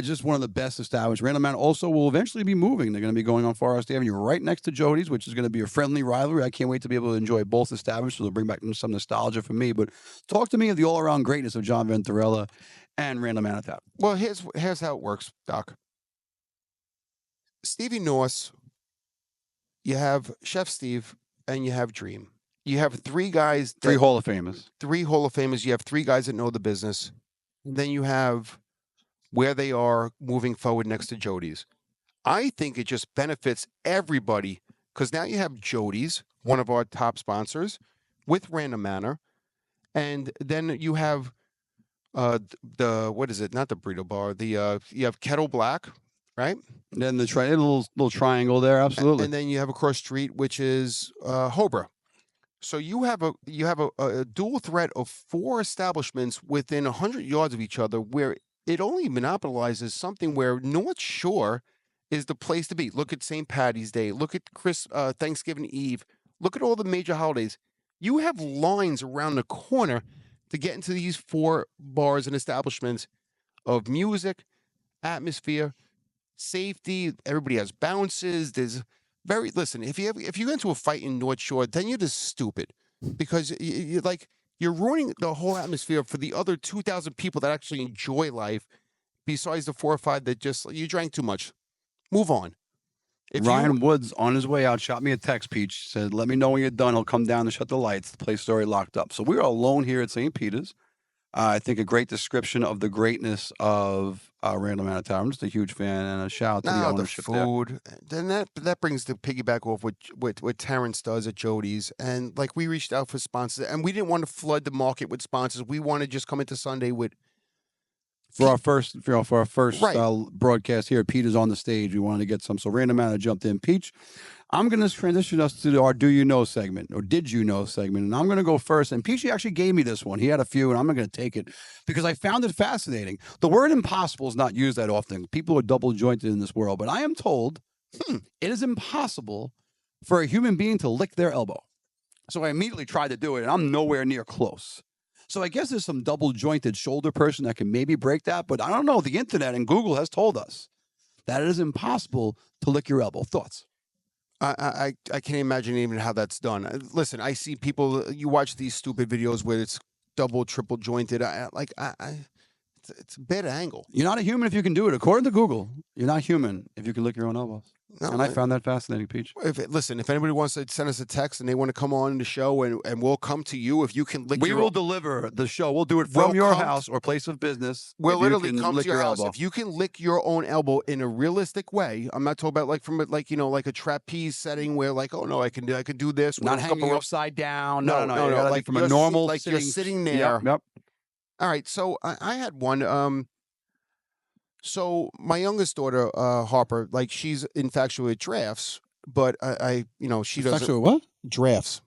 Just one of the best established. Randall Manor also will eventually be moving. They're going to be going on Forest Avenue right next to Jody's, which is going to be a friendly rivalry. I can't wait to be able to enjoy both established. So they'll bring back some nostalgia for me. But talk to me of the all-around greatness of John Venturella and Randall Manor Tavern. Well, here's how it works, Doc. Stevie Norse, you have Chef Steve, and you have Dream. You have 3 guys. 3 Hall of Famers. 3 Hall of Famers. You have 3 guys that know the business. Then you have where they are moving forward next to Jody's. I think it just benefits everybody because now you have Jody's, one of our top sponsors, with Random Manor. And then you have what is it? Not the burrito bar. You have Kettle Black, right? And then the little triangle there, absolutely. And then you have across street, which is Hobra. So you have a dual threat of 4 establishments within 100 yards of each other, where it only monopolizes something where North Shore is the place to be. Look at St. Patty's Day. Look at Thanksgiving Eve. Look at all the major holidays. You have lines around the corner to get into these 4 bars and establishments of music, atmosphere, safety. Everybody has bounces. Listen, if you get into a fight in North Shore, then you're just stupid because you're ruining the whole atmosphere for the other 2,000 people that actually enjoy life, besides the 4 or 5 that just, you drank too much. Move on. Ryan Woods, on his way out, shot me a text, Peach, said, let me know when you're done. He'll come down to shut the lights. The place is already locked up. So we're alone here at St. Peter's. I think a great description of the greatness of Randall Manitow. I'm just a huge fan, and a shout out to the Now the ownership there. food. Then that brings the piggyback off what Terrence does at Jody's, and like we reached out for sponsors, and we didn't want to flood the market with sponsors. We want to just come into Sunday with For our first, Right. broadcast here, Peter's on the stage. We wanted to get some, so Random Manitow jumped in. Peach, I'm going to transition us to our Do You Know segment, or Did You Know segment, and I'm going to go first. And Peachy actually gave me this one. He had a few, and I'm not going to take it because I found it fascinating. The word impossible is not used that often. People are double jointed in this world, but I am told it is impossible for a human being to lick their elbow. So I immediately tried to do it, and I'm nowhere near close. So I guess there's some double jointed shoulder person that can maybe break that, but I don't know. The internet and Google has told us that it is impossible to lick your elbow. Thoughts? I can't imagine even how that's done. Listen, I see people. You watch these stupid videos where it's double, triple jointed. It's a bad angle. You're not a human if you can do it. According to Google, you're not human if you can lick your own elbows. No, And I found that fascinating, Peach. Listen, if anybody wants to send us a text and they want to come on the show, and we'll come to you if you can lick. We will deliver the show. We'll do it from your house or place of business. We'll if you literally can come lick to your house elbow. if you can lick your own elbow in a realistic way. I'm not talking about like from like like a trapeze setting where like, oh no, I can do this. Not with a hanging couple upside down. No, No. You gotta like from a normal like sitting. you're sitting there. Yep. All right, so I had one. So my youngest daughter, Harper, like she's infatuated with giraffes, but she doesn't. Actually, what? Giraffes.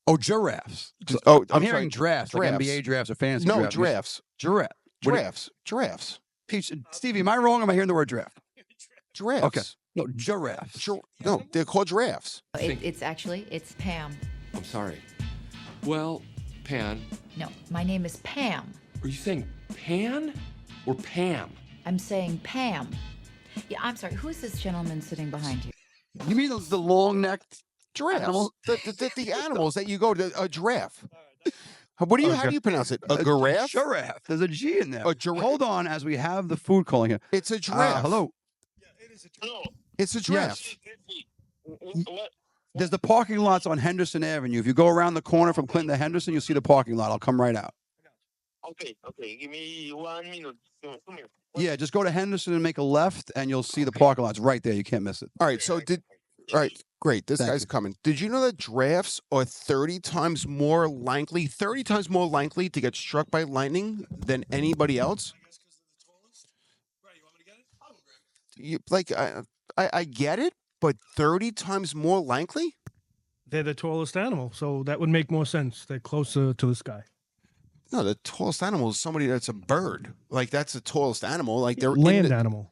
Oh, giraffes. Oh, I'm hearing drafts, like Giraffes. NBA drafts or fantasy No, drafts. giraffes. Giraffes. Giraffes. Peach, Stevie, am I wrong? Or am I hearing the word draft? Giraffes. Okay. No, giraffes. No, they're called giraffes. It's Pam. I'm sorry. Well, Pan, No, my name is Pam. are you saying Pan or Pam? I'm saying Pam. Yeah, I'm sorry. Who's this gentleman sitting behind you? You mean the long-necked Giraffes. animal? The animals that you go to a giraffe. What do you? How do you pronounce it? A giraffe? Giraffe. There's a G in there. A giraffe. Hold on, as we have the food calling here. It's a giraffe. Hello. It's a giraffe. There's the parking lots on Henderson Avenue. If you go around the corner from Clinton to Henderson, you'll see the parking lot. I'll come right out. Okay. Give me 1 minute, 2 minutes. Yeah, just go to Henderson and make a left, and you'll see the parking lots right there. You can't miss it. All right. So All right. Great. This Thank guy's you. coming. Did you know that giraffes are 30 times more likely to get struck by lightning than anybody else? I get it, but 30 times more likely? They're the tallest animal, so that would make more sense. They're closer to the sky. No, the tallest animal is somebody that's a bird. Like that's the tallest animal. Like they're Land animal.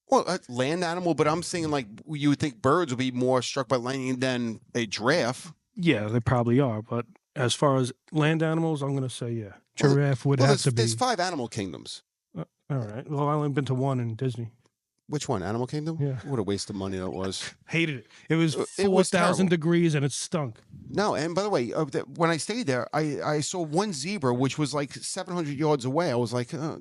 Well, a land animal, but I'm saying like you would think birds would be more struck by lightning than a giraffe. Yeah, they probably are. But as far as land animals, I'm going to say yeah. Giraffe would have to be. There's 5 animal kingdoms. All right. Well, I've only been to one in Disney. Which one? Animal Kingdom? Yeah. What a waste of money that was. Hated it. It was It was 4,000 terrible. degrees and it stunk. No, and by the way, when I stayed there, I saw one zebra which was like 700 yards away. I was like, No,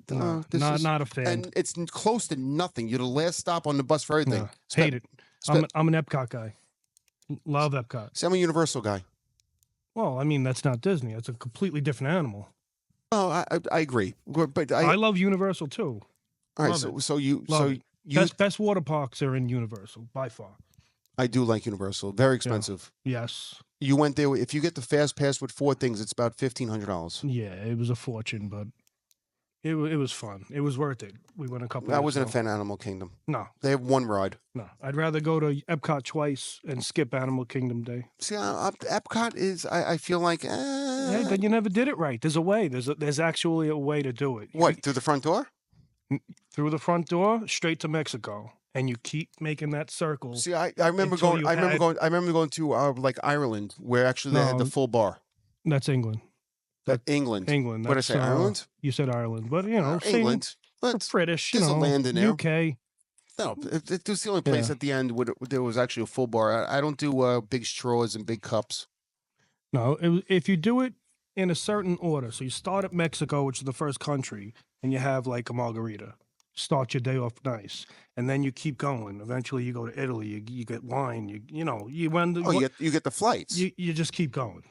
this is not a fan. and it's close to nothing. You're the last stop on the bus for everything. No, hate it. I'm an Epcot guy. Love Epcot. See, I'm a Universal guy. Well, I mean, that's not Disney. It's a completely different animal. Oh, I agree, but I love Universal too. all right. love So it. so you Love so it. you Best water parks are in Universal by far. I do like Universal. Very expensive. Yes. You went there. If you get the fast pass with 4 things, it's about $1,500. Yeah, it was a fortune, but it was fun. It was worth it. We went a couple. I years wasn't a ago. fan of Animal Kingdom. No, They have one ride. no. I'd rather go to Epcot twice and skip Animal Kingdom Day. See, Epcot is. I feel like. Hey, then you never did it right. There's a way. There's actually a way to do it. What, through the front door? Through the front door, straight to Mexico, and you keep making that circle. See, I remember Until going. you I remember had- going. I remember going to like Ireland, where actually they had the No. full bar. That's England. England. England. What did I that's, say? Ireland. You said Ireland, but you know, same- England. But British. You there's a know, land in there. UK. no, it was the only place Yeah. at the end where there was actually a full bar. I don't do big straws and big cups. No, if you do it in a certain order, so you start at Mexico, which is the first country, and you have like a margarita. start your day off nice, and then you keep going. Eventually, you go to Italy. You get wine. You went. Oh, you get the flights. You just keep going.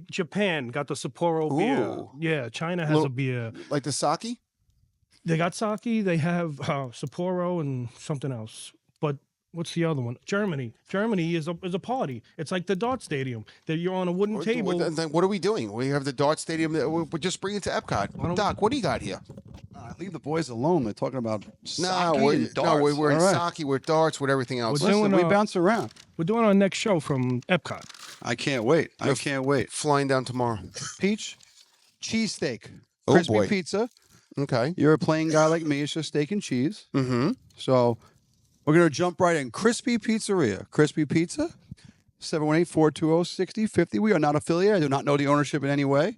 Japan got the Sapporo beer. Ooh. Yeah, China has Little- a beer. Like the sake? They got sake. They have Sapporo and something else. But what's the other one? Germany. Germany is a party. It's like the dart stadium. That you're on a wooden table. Then what are we doing? We have the dart stadium. We're just bringing it to Epcot. Doc, what do you got here? Leave the boys alone. They're talking about No, sake and darts. we're in All right. sake, we're darts, with everything else. We're Listen, doing, we bounce around. We're doing our next show from Epcot. I can't wait. I can't wait. Flying down tomorrow. Peach, cheesesteak, Oh, crispy boy. pizza. Okay. You're a plain guy like me. It's just steak and cheese. Mm-hmm. So we're going to jump right in. Crispy Pizzeria. Crispy Pizza, 718-420-6050. We are not affiliated. I do not know the ownership in any way.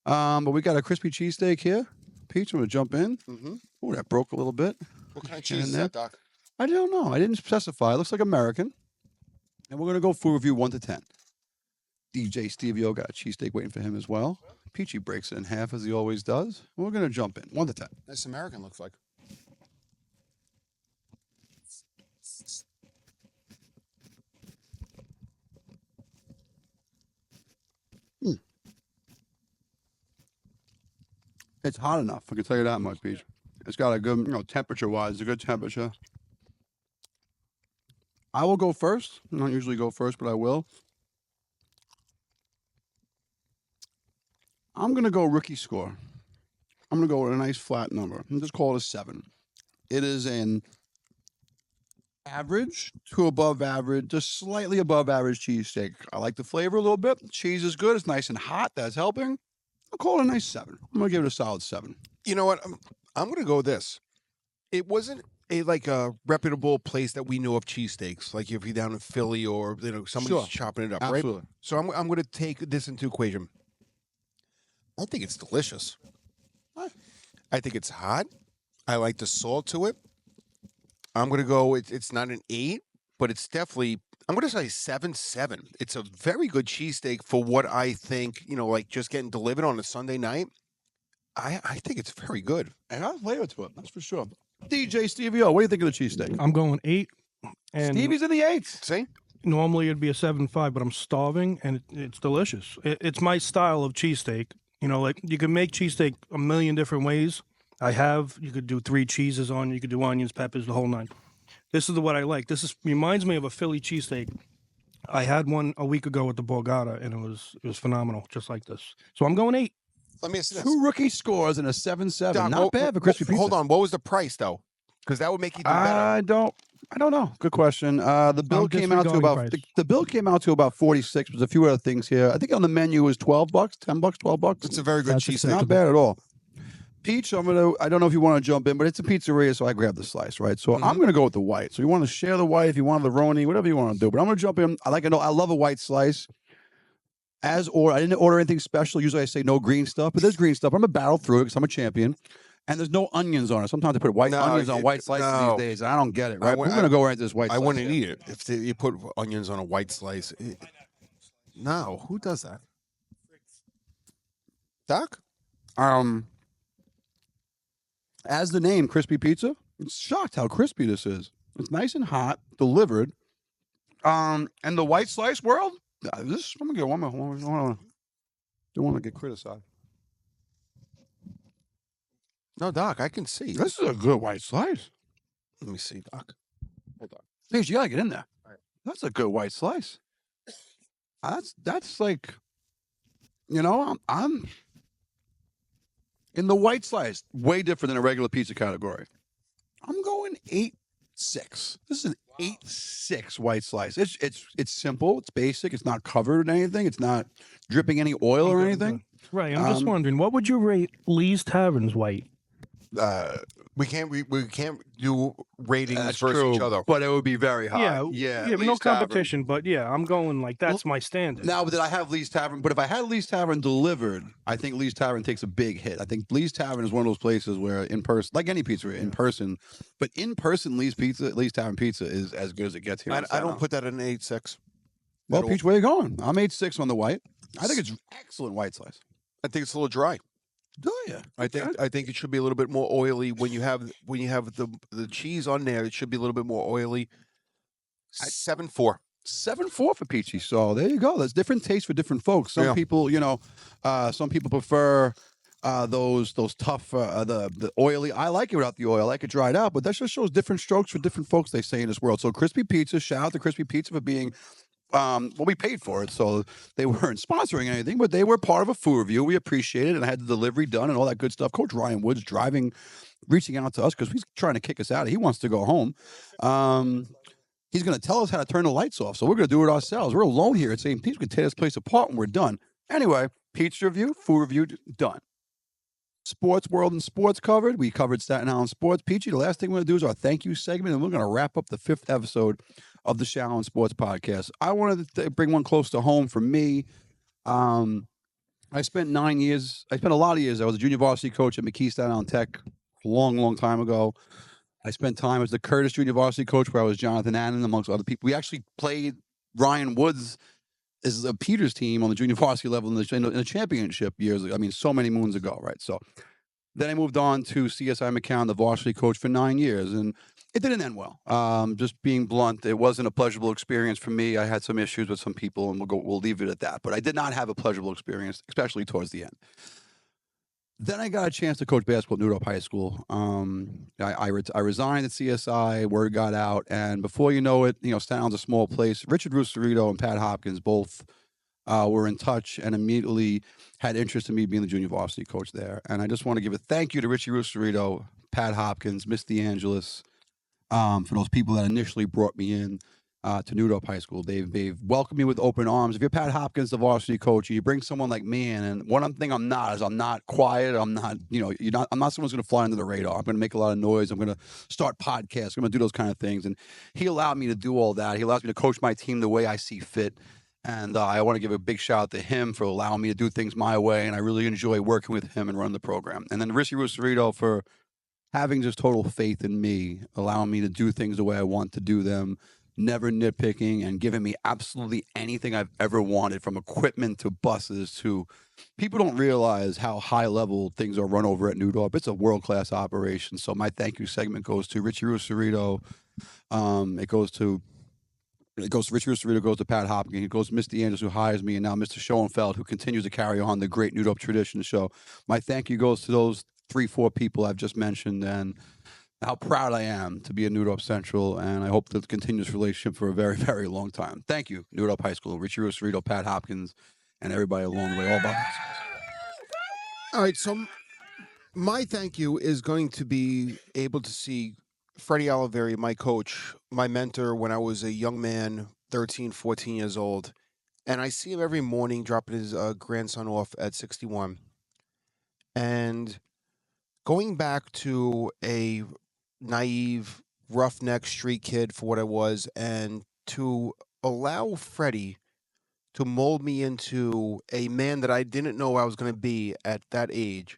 But we got a crispy cheesesteak here. Peach, I'm going to jump in. Mm-hmm. Oh, that broke a little bit. What kind of In cheese is there. that, Doc? I don't know. I didn't specify. It looks like American. And we're going to go food review 1 to 10. DJ Stevie-O got a cheesesteak waiting for him as well. Peachy breaks it in half as he always does. We're going to jump in 1 to 10. This American looks like. It's hot enough. I can tell you that much, Peach. It's got a good, temperature-wise, it's a good temperature. I will go first. I don't usually go first, but I will. I'm going to go rookie score. I'm going to go with a nice flat number. And just call it a 7. It is an average to above average, just slightly above average cheesesteak. I like the flavor a little bit. Cheese is good. It's nice and hot. That's helping. I'll call it a nice 7. I'm going to give it a solid 7. You know what? I'm going to go with this. It wasn't a reputable place that we know of cheesesteaks. Like if you're down in Philly or somebody's Sure. chopping it up, Absolutely. right? So I'm going to take this into equation. I think it's delicious. I think it's hot. I like the salt to it. I'm going to go. It's not an 8, but it's definitely. I'm going to say 7.7. It's a very good cheesesteak for what I think. Like just getting delivered on a Sunday night. I think it's very good. And I'll flavor to it. That's for sure. DJ Stevie-O, what do you think of the cheesesteak? I'm going 8. And Stevie's in the 8s. See? normally it'd be a 7.5, but I'm starving and it's delicious. It's my style of cheesesteak. Like you can make cheesesteak a million different ways. You could do 3 cheeses on, you could do onions, peppers, the whole 9. This is what I like. Reminds me of a Philly cheesesteak. I had one a week ago at the Borgata, and it was phenomenal, just like this. So I'm going 8. Let me ask you this. 2 rookie scores and a 7.7. Doc, Not bad for crispy pizza. Hold on. What was the price, though? Because that would make you do better. I don't know. Good question. The bill came out to about the bill came out to about 46. There's a few other things here. I think on the menu was $12, $10, $12. It's a very good cheesesteak. Not bad at all. Peach, I don't know if you want to jump in, but it's a pizzeria, so I grabbed the slice, right? So I'm going to go with the white. So you want to share the white, if you want the roni, whatever you want to do. But I'm going to jump in. I love a white slice. I didn't order anything special. Usually I say no green stuff, but there's green stuff. I'm going to battle through it because I'm a champion. And there's no onions on it. Sometimes they put onions on white slices these days. I don't get it, right? We're going to go right to this white slice. I wouldn't eat it if you put onions on a white slice. No, who does that? Doc? As the name, crispy pizza, it's shocked how crispy this is. It's nice and hot, delivered. And the white slice world, I'm going to get one more. Don't want to get criticized. No, Doc, I can see. This is a good white slice. Let me see, Doc. Hold on. Please, you got to get in there. That's a good white slice. That's like, I'm in the white slice, way different than a regular pizza category. I'm going 8.6. This is an 8.6 white slice. It's simple. It's basic. It's not covered in anything. It's not dripping any oil or anything. Right. I'm just wondering, what would you rate Lee's Tavern's white? We can't do ratings That's versus true, each other. but it would be very high. Yeah, Lee's no Tavern. competition, but yeah, I'm going like that's my standard. Now, did I have Lee's Tavern? But if I had Lee's Tavern delivered, I think Lee's Tavern takes a big hit. I think Lee's Tavern is one of those places where in person, like any pizzeria, in person, but in person, Lee's Tavern pizza is as good as it gets here. I don't put that at an 8.6. Well, Peach, where you going? I'm 8.6 on the white. I think it's excellent white slice. I think it's a little dry. Do you? I think it should be a little bit more oily when you have the cheese on there. It should be a little bit more oily. 7-4. 7-4 for peachy. So there you go. There's different tastes for different folks. Some Yeah. people, some people prefer those tough the oily. I like it without the oil. I like it dried out, but that just shows different strokes for different folks, they say, in this world. So Crispy Pizza, shout out to Crispy Pizza for being we paid for it, so they weren't sponsoring anything, but they were part of a food review. We appreciate it, and I had the delivery done and all that good stuff. Coach Ryan Woods reaching out to us because he's trying to kick us out. He wants to go home. He's going to tell us how to turn the lights off, so we're going to do it ourselves. We're alone here at St. Pete's. We can tear this place apart when we're done. Anyway, pizza review, food review, done. Sports world and sports covered. We covered Staten Island sports. Peachy, the last thing we're going to do is our thank you segment, and we're going to wrap up the 5th episode of the Shaolin Sports Podcast. I wanted to bring one close to home for me. I spent 9 years. I spent a lot of years. I was a junior varsity coach at McKee Staten Island Tech a long, long time ago. I spent time as the Curtis junior varsity coach where I was Jonathan Annan, amongst other people. We actually played Ryan Woods' is a Peters team on the junior varsity level in the championship years ago. I mean, so many moons ago, right? So then I moved on to CSI McCown, the varsity coach for 9 years, and it didn't end well. Just being blunt, it wasn't a pleasurable experience for me. I had some issues with some people, and we'll leave it at that. But I did not have a pleasurable experience, especially towards the end. Then I got a chance to coach basketball at New York High School. I resigned at CSI. Word got out, and before you know it, Staten Island's a small place. Richard Rusarito and Pat Hopkins both were in touch and immediately had interest in me being the junior varsity coach there. And I just want to give a thank you to Richie Rusarito, Pat Hopkins, Miss DeAngelis, for those people that initially brought me in to New York High School. They've welcomed me with open arms. If you're Pat Hopkins, the varsity coach, and you bring someone like me in, and one thing I'm not is I'm not quiet. I'm not, I'm not someone's going to fly under the radar. I'm going to make a lot of noise. I'm going to start podcasts. I'm going to do those kind of things. And he allowed me to do all that. He allows me to coach my team the way I see fit. And I want to give a big shout out to him for allowing me to do things my way. And I really enjoy working with him and running the program. And then Richie Rusarito for having just total faith in me, allowing me to do things the way I want to do them, never nitpicking, and giving me absolutely anything I've ever wanted, from equipment to buses to people don't realize how high level things are run over at New Dorp. It's a world-class operation. So my thank you segment goes to Richie Rusarito. It goes to Richie Rusarito, goes to Pat Hopkins, it goes to Miss DeAngelis, who hires me, and now Mr. Schoenfeld, who continues to carry on the great New Dorp tradition. So my thank you goes to those 3-4 people I've just mentioned, and how proud I am to be a New Dorp Central, and I hope to continue this relationship for a very, very long time. Thank you, New Dorp High School, Richie Rusarito, Pat Hopkins, and everybody along the way. All right, so my thank you is going to be able to see Freddie Oliveri, my coach, my mentor when I was a young man, 13, 14 years old. And I see him every morning dropping his grandson off at 61. And going back to a naive, roughneck street kid for what I was, and to allow Freddie to mold me into a man that I didn't know I was going to be at that age,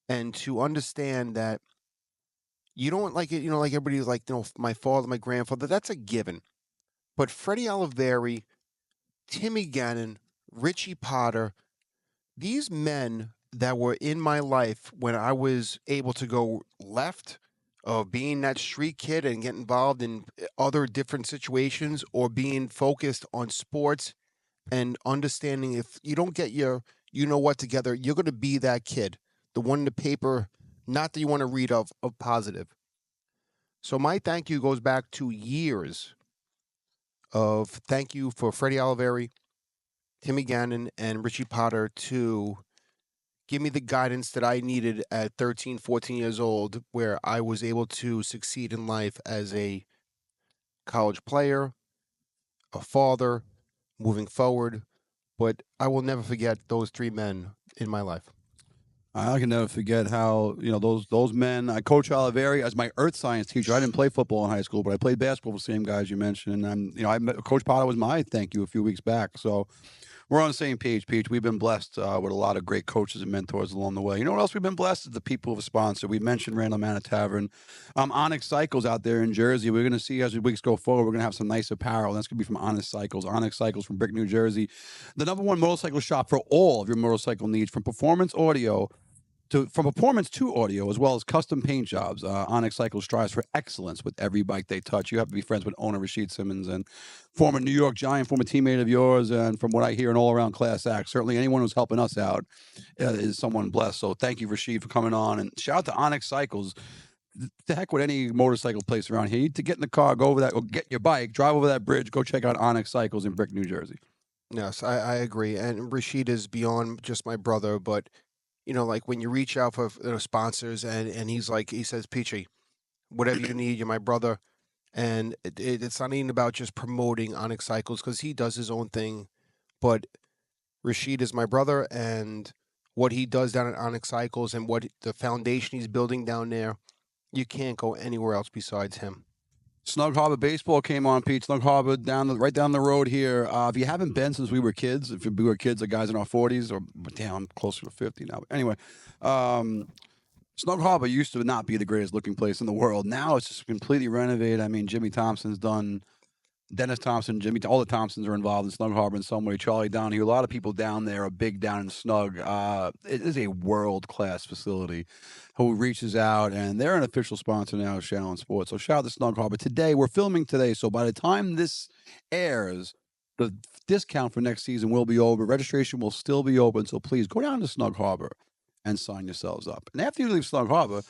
and to understand that you don't like it, like everybody's like, my father, my grandfather, that's a given. But Freddie Oliveri, Timmy Gannon, Richie Potter, these men that were in my life when I was able to go left of being that street kid and get involved in other different situations, or being focused on sports and understanding if you don't get your what together, you're going to be that kid, the one in the paper, not that you want to read of positive. So my thank you goes back to years of thank you for Freddie Oliveri, Timmy Gannon, and Richie Potter to give me the guidance that I needed at 13, 14 years old, where I was able to succeed in life as a college player, a father, moving forward. But I will never forget those 3 men in my life. I can never forget how, those men. I coach Oliveri as my earth science teacher. I didn't play football in high school, but I played basketball with the same guys you mentioned. And Coach Potter was my thank you a few weeks back. So we're on the same page, Peach. We've been blessed with a lot of great coaches and mentors along the way. You know what else we've been blessed is the people who have sponsored. We mentioned Randall Manor Tavern. Onyx Cycles out there in Jersey. We're going to see as the weeks go forward, we're going to have some nice apparel. That's going to be from Onyx Cycles. Onyx Cycles from Brick, New Jersey. The #1 motorcycle shop for all of your motorcycle needs, from performance audio from performance to audio, as well as custom paint jobs. Onyx Cycle strives for excellence with every bike they touch. You have to be friends with owner Rashid Simmons and former New York Giant, former teammate of yours, and from what I hear, an all-around class act. Certainly, anyone who's helping us out is someone blessed. So, thank you, Rashid, for coming on, and shout out to Onyx Cycles. The heck with any motorcycle place around here. You need to get in the car, go over that, or get your bike, drive over that bridge, go check out Onyx Cycles in Brick, New Jersey. Yes, I agree. And Rashid is beyond just my brother, but like when you reach out for sponsors, and he says, Peachy, whatever you need, you're my brother. And it's not even about just promoting Onyx Cycles because he does his own thing, but Rashid is my brother, and what he does down at Onyx Cycles and what the foundation he's building down there, you can't go anywhere else besides him. Snug Harbor Baseball came on, Pete. Snug Harbor right down the road here. If you haven't been since we were kids, if we were kids, the guys in our 40s, or damn, I'm closer to 50 now. But anyway, Snug Harbor used to not be the greatest looking place in the world. Now it's just completely renovated. I mean, Jimmy Thompson's done, Dennis Thompson, all the Thompsons are involved in Snug Harbor in some way. Charlie Donahue, a lot of people down there are big down in Snug. It is a world-class facility who reaches out, and they're an official sponsor now of Shaolin Sports. So shout out to Snug Harbor. Today, we're filming today, so by the time this airs, the discount for next season will be over. Registration will still be open, so please go down to Snug Harbor and sign yourselves up. And after you leave Snug Harbor,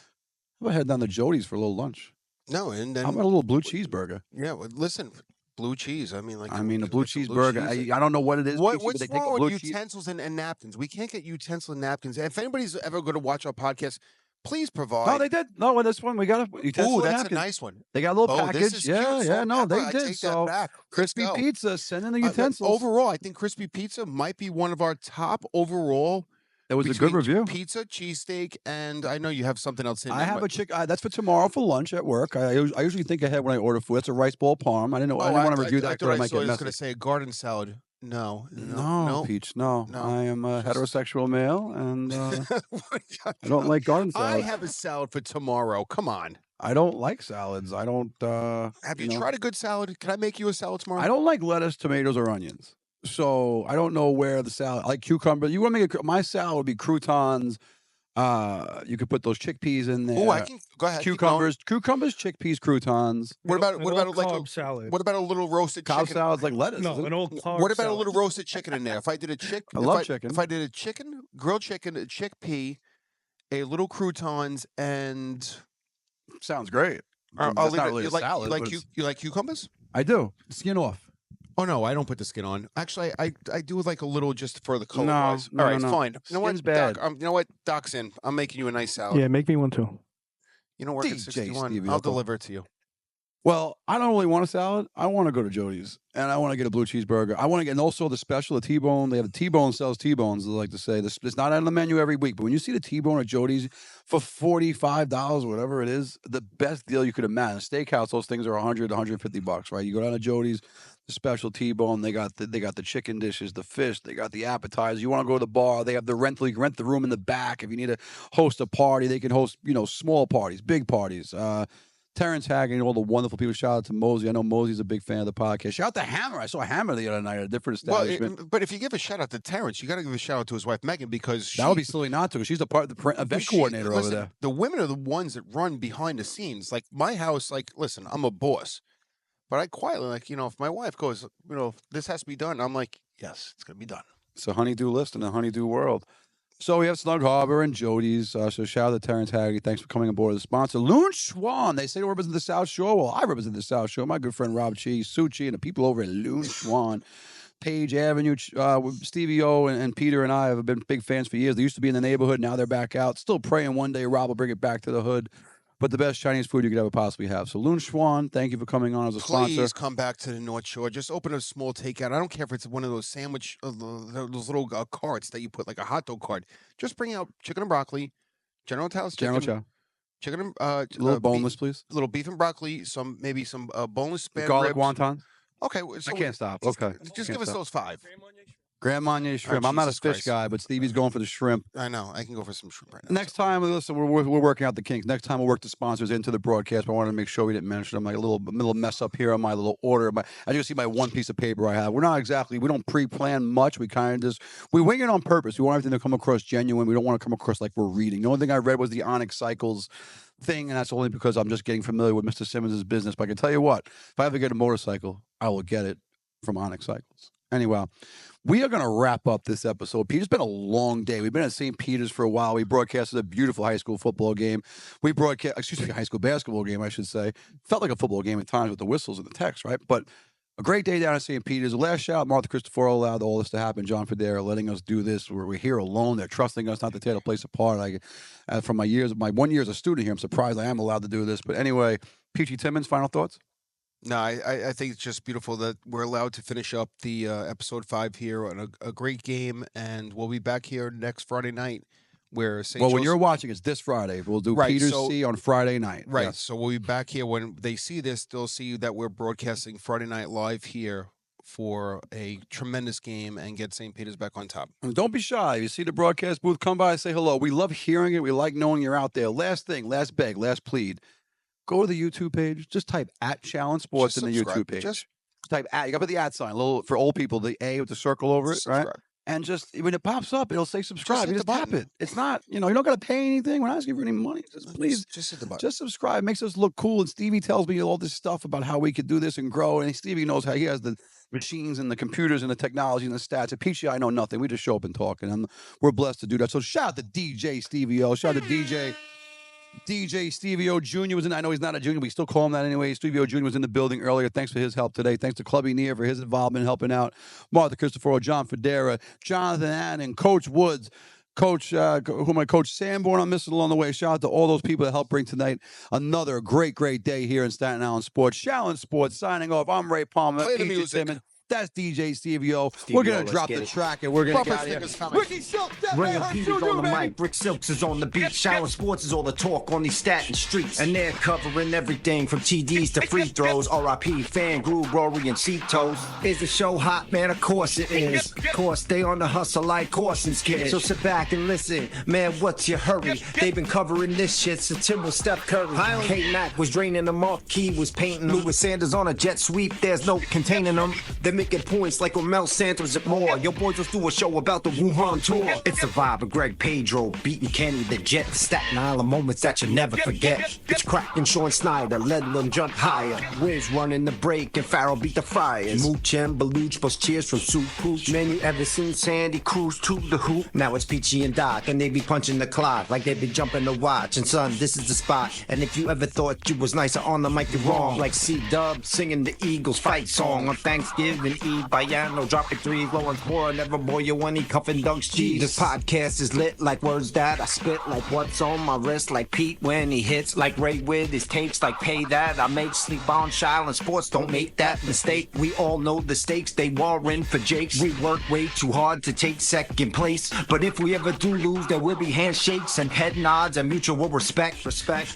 go ahead down to Jody's for a little lunch. No, and then how about a little blue cheeseburger? Yeah, well, listen, blue cheese. I mean, a blue cheeseburger. I don't know what it is. What's but they take a wrong blue with utensils and napkins? We can't get utensils and napkins. And if anybody's ever going to watch our podcast, please provide. No, they did. No, with this one we got a utensil. Ooh, that's napkins. a nice one. They got a little Oh, package. this is Yeah, cute. yeah. Salt No, and they pepper. I did. take that So back. Let's Crispy go. Pizza, send in the utensils. Overall, I think Crispy Pizza might be one of our top overall. It was a good review. Pizza, cheesesteak, and I know you have something else in there. I have a chicken. That's for tomorrow for lunch at work. I usually think ahead when I order food. It's a rice ball parm. I didn't know. I didn't want to review that because I might get I was messy. going to say a garden salad. No, Peach. No. I am a heterosexual male, and I don't like garden salad. I have a salad for tomorrow. Come on. I don't like salads. I don't. Have you tried a good salad? Can I make you a salad tomorrow? I don't like lettuce, tomatoes, or onions. So I don't know where the salad. I like cucumber. You want to make my salad would be croutons. You could put those chickpeas in there. Oh, I can go ahead. Cucumbers, chickpeas, croutons. What about like carb salad? What about a little roasted Cobb chicken? salad's like lettuce. No, isn't an it? old carb What about salad? a little roasted chicken in there? If I did a I love chicken. If I did a chicken, grilled chicken, a chickpea, a little croutons, and Sounds great. I'll That's leave not it. really You a like, salad. but it's- you like cucumbers? I do. Skin off. Oh no, I don't put the skin on. Actually, I do like a little just for the color. No, wise. no, All right, no. fine. You know what, Skin's bad. Doc? You know what, Doc's in. I'm making you a nice salad. Yeah, make me one too. You don't work at DJ 61. Stevie I'll Ocko. deliver it to you. Well, I don't really want a salad. I want to go to Jody's and I want to get a blue cheeseburger. I want to get, and also the special, the T-bone. They have the T-bone sells T-bones. I like to say this. It's not on the menu every week, but when you see the T-bone at Jody's for $45, whatever it is, the best deal you could imagine. Steakhouse, those things are $100, $150, right? You go down to Jody's, the special T-bone. They got the chicken dishes, the fish. They got the appetizers. You want to go to the bar? They have the rental. You can rent the room in the back. If you need to host a party, they can host small parties, big parties. Terrence Hagen, all the wonderful people. Shout out to Mosey. I know Mosey's a big fan of the podcast. Shout out to Hammer. I saw Hammer the other night at a different establishment. But if you give a shout out to Terrence, you got to give a shout out to his wife Megan because That would be silly not to, because she's the event coordinator over there. The women are the ones that run behind the scenes. Like my house, listen, I'm a boss, but I quietly if my wife goes, this has to be done, I'm like, yes, it's gonna be done. It's a honeydew list in a honeydew world. So we have Snug Harbor and Jody's. So shout out to Terrence Haggerty. Thanks for coming aboard as a sponsor. Loon Schwan. They say to represent the South Shore. Well, I represent the South Shore. My good friend Rob Chi, Suchi, and the people over at Loon Schwan. Page Avenue, Stevie O and Peter and I have been big fans for years. They used to be in the neighborhood. Now they're back out. Still praying one day Rob will bring it back to the hood. But the best Chinese food you could ever possibly have. So Loon Schwan, thank you for coming on as a sponsor. Please come back to the North Shore. Just open a small takeout. I don't care if it's one of those sandwich, those little carts that you put like a hot dog cart. Just bring out chicken and broccoli, General Tso's chicken, chicken and a little boneless, please. A little beef and broccoli, maybe some boneless spare garlic ribs. wonton. Okay, so I can't stop. Okay, just give us those 5. Grand Marnier shrimp. I'm not a Jesus fish Christ. guy, but Stevie's going for the shrimp. I know. I can go for some shrimp right now. Next time, listen, we're working out the kinks. Next time we'll work the sponsors into the broadcast. But I wanted to make sure we didn't mention them. Like a little mess up here on my little order. As you can see, my one piece of paper I have. We don't pre-plan much. We kind of we wing it on purpose. We want everything to come across genuine. We don't want to come across like we're reading. The only thing I read was the Onyx Cycles thing, and that's only because I'm just getting familiar with Mr. Simmons' business. But I can tell you what, if I ever get a motorcycle, I will get it from Onyx Cycles. Anyway, we are going to wrap up this episode. Pete, it's been a long day. We've been at St. Peter's for a while. We broadcasted a beautiful high school football game. High school basketball game, I should say. Felt like a football game at times with the whistles and the text, right? But a great day down at St. Peter's. The last shout, Martha Cristoforo allowed all this to happen. John Federa letting us do this. We're here alone. They're trusting us not to tear the place apart. From my 1 year as a student here, I'm surprised I am allowed to do this. But anyway, Peachy Timmons, final thoughts? No, I think it's just beautiful that we're allowed to finish up the episode 5 here on a great game, and we'll be back here next Friday night. Where St. When you're watching, it's this Friday. We'll do Peter's C on Friday night. Right. Yeah. So we'll be back here when they see this. They'll see that we're broadcasting Friday Night Live here for a tremendous game and get St. Peter's back on top. And don't be shy. You see the broadcast booth, come by and say hello. We love hearing it. We like knowing you're out there. Last thing, last beg, last plead. Go to the YouTube page. Just type @Shaolin Sports Just in the subscribe. YouTube page. Just type @ you got to put the @ sign, little for old people, the A with the circle over it, right? subscribe. And just when it pops up, it'll say subscribe. hit You the just tap button. it. It's not, you don't got to pay anything. We're not asking for any money. Just please, Just hit the button. just subscribe. It makes us look cool. And Stevie tells me all this stuff about how we could do this and grow. And Stevie knows how he has the machines and the computers and the technology and the stats. At Peachy, I know nothing. We just show up and talk, and we're blessed to do that. So shout out to DJ Stevie O. Shout out to DJ Stevie O Jr. was in. I know he's not a junior, but we still call him that anyway. Stevie O Jr. was in the building earlier. Thanks for his help today. Thanks to Clubby Neer for his involvement in helping out. Martha Cristoforo, John Federa, Jonathan Annan, Coach Woods, Coach Sanborn. I'm missing along the way. Shout out to all those people that helped bring tonight another great day here in Staten Island Sports. Shaolin Sports signing off. I'm Ray Palmer. Play the Peachy music. Timmons. That's DJ Stevie O. Stevie We're O, going to let's drop get the it. track and we're going to Bumper get out of here. stickers coming. Ricky Silk, Ring of Peters on the mic, Brick Silks is on the beat. Shaolin Sports is all the talk on these Staten streets. And they're covering everything from TDs to free throws. RIP, Fan, Groove, Rory, and Cetos. Is the show hot, man? Of course it is. Of course, they on the hustle like Corson's kids. So sit back and listen. Man, what's your hurry? They've been covering this shit since Tim was Steph Curry. K-Mac was draining them off. Key was painting them. Lewis Sanders on a jet sweep. There's no containing them. They're making points like when Mel Santos at more. Your boys will do a show about the Wuhan tour. It's a vibe of Greg Pedro beating Kenny the Jet. Staten Island moments that you'll never forget. It's cracking Sean Snyder, let them jump higher. Wiz running the break and Farrell beat the Friars. Mooch and Baluch plus cheers from Soup Pooch. Many ever since Sandy Cruz to the hoop. Now it's Peachy and Doc and they be punching the clock like they be jumping the watch. And son, this is the spot. And if you ever thought you was nicer on the mic, you're wrong. Like C-Dub singing the Eagles fight song on Thanksgiving Eve by no dropping threes, low and poor, never boy you when he cuffing dunks cheese. This podcast is lit like words that I spit, like what's on my wrist, like Pete when he hits, like Ray with his tapes, like pay that. I make sleep on Shaolin Sports, don't make that mistake. We all know the stakes, they warrant for Jakes. We work way too hard to take second place, but if we ever do lose, there will be handshakes and head nods and mutual respect,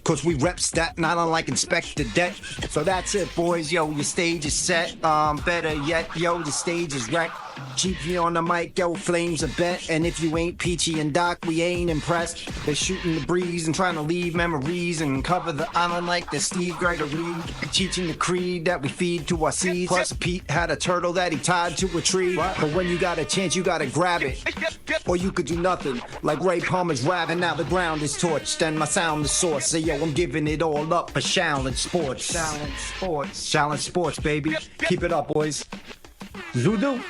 cause we rep Staten Island like Inspector Deck. So that's it, boys, yo, your stage is set. Better yet, yo, the stage is wrecked. GP on the mic, yo, flames a bet. And if you ain't Peachy and Doc, we ain't impressed. They're shooting the breeze and trying to leave memories and cover the island like the Steve Gregory. Teaching the creed that we feed to our seeds. Plus, Pete had a turtle that he tied to a tree. But when you got a chance, you gotta grab it. Or you could do nothing, like Ray Palmer's rap. And now the ground is torched and my sound is source. So yo, I'm giving it all up for Shaolin Sports. Shaolin Sports, baby. Keep it up, boys. Zudu.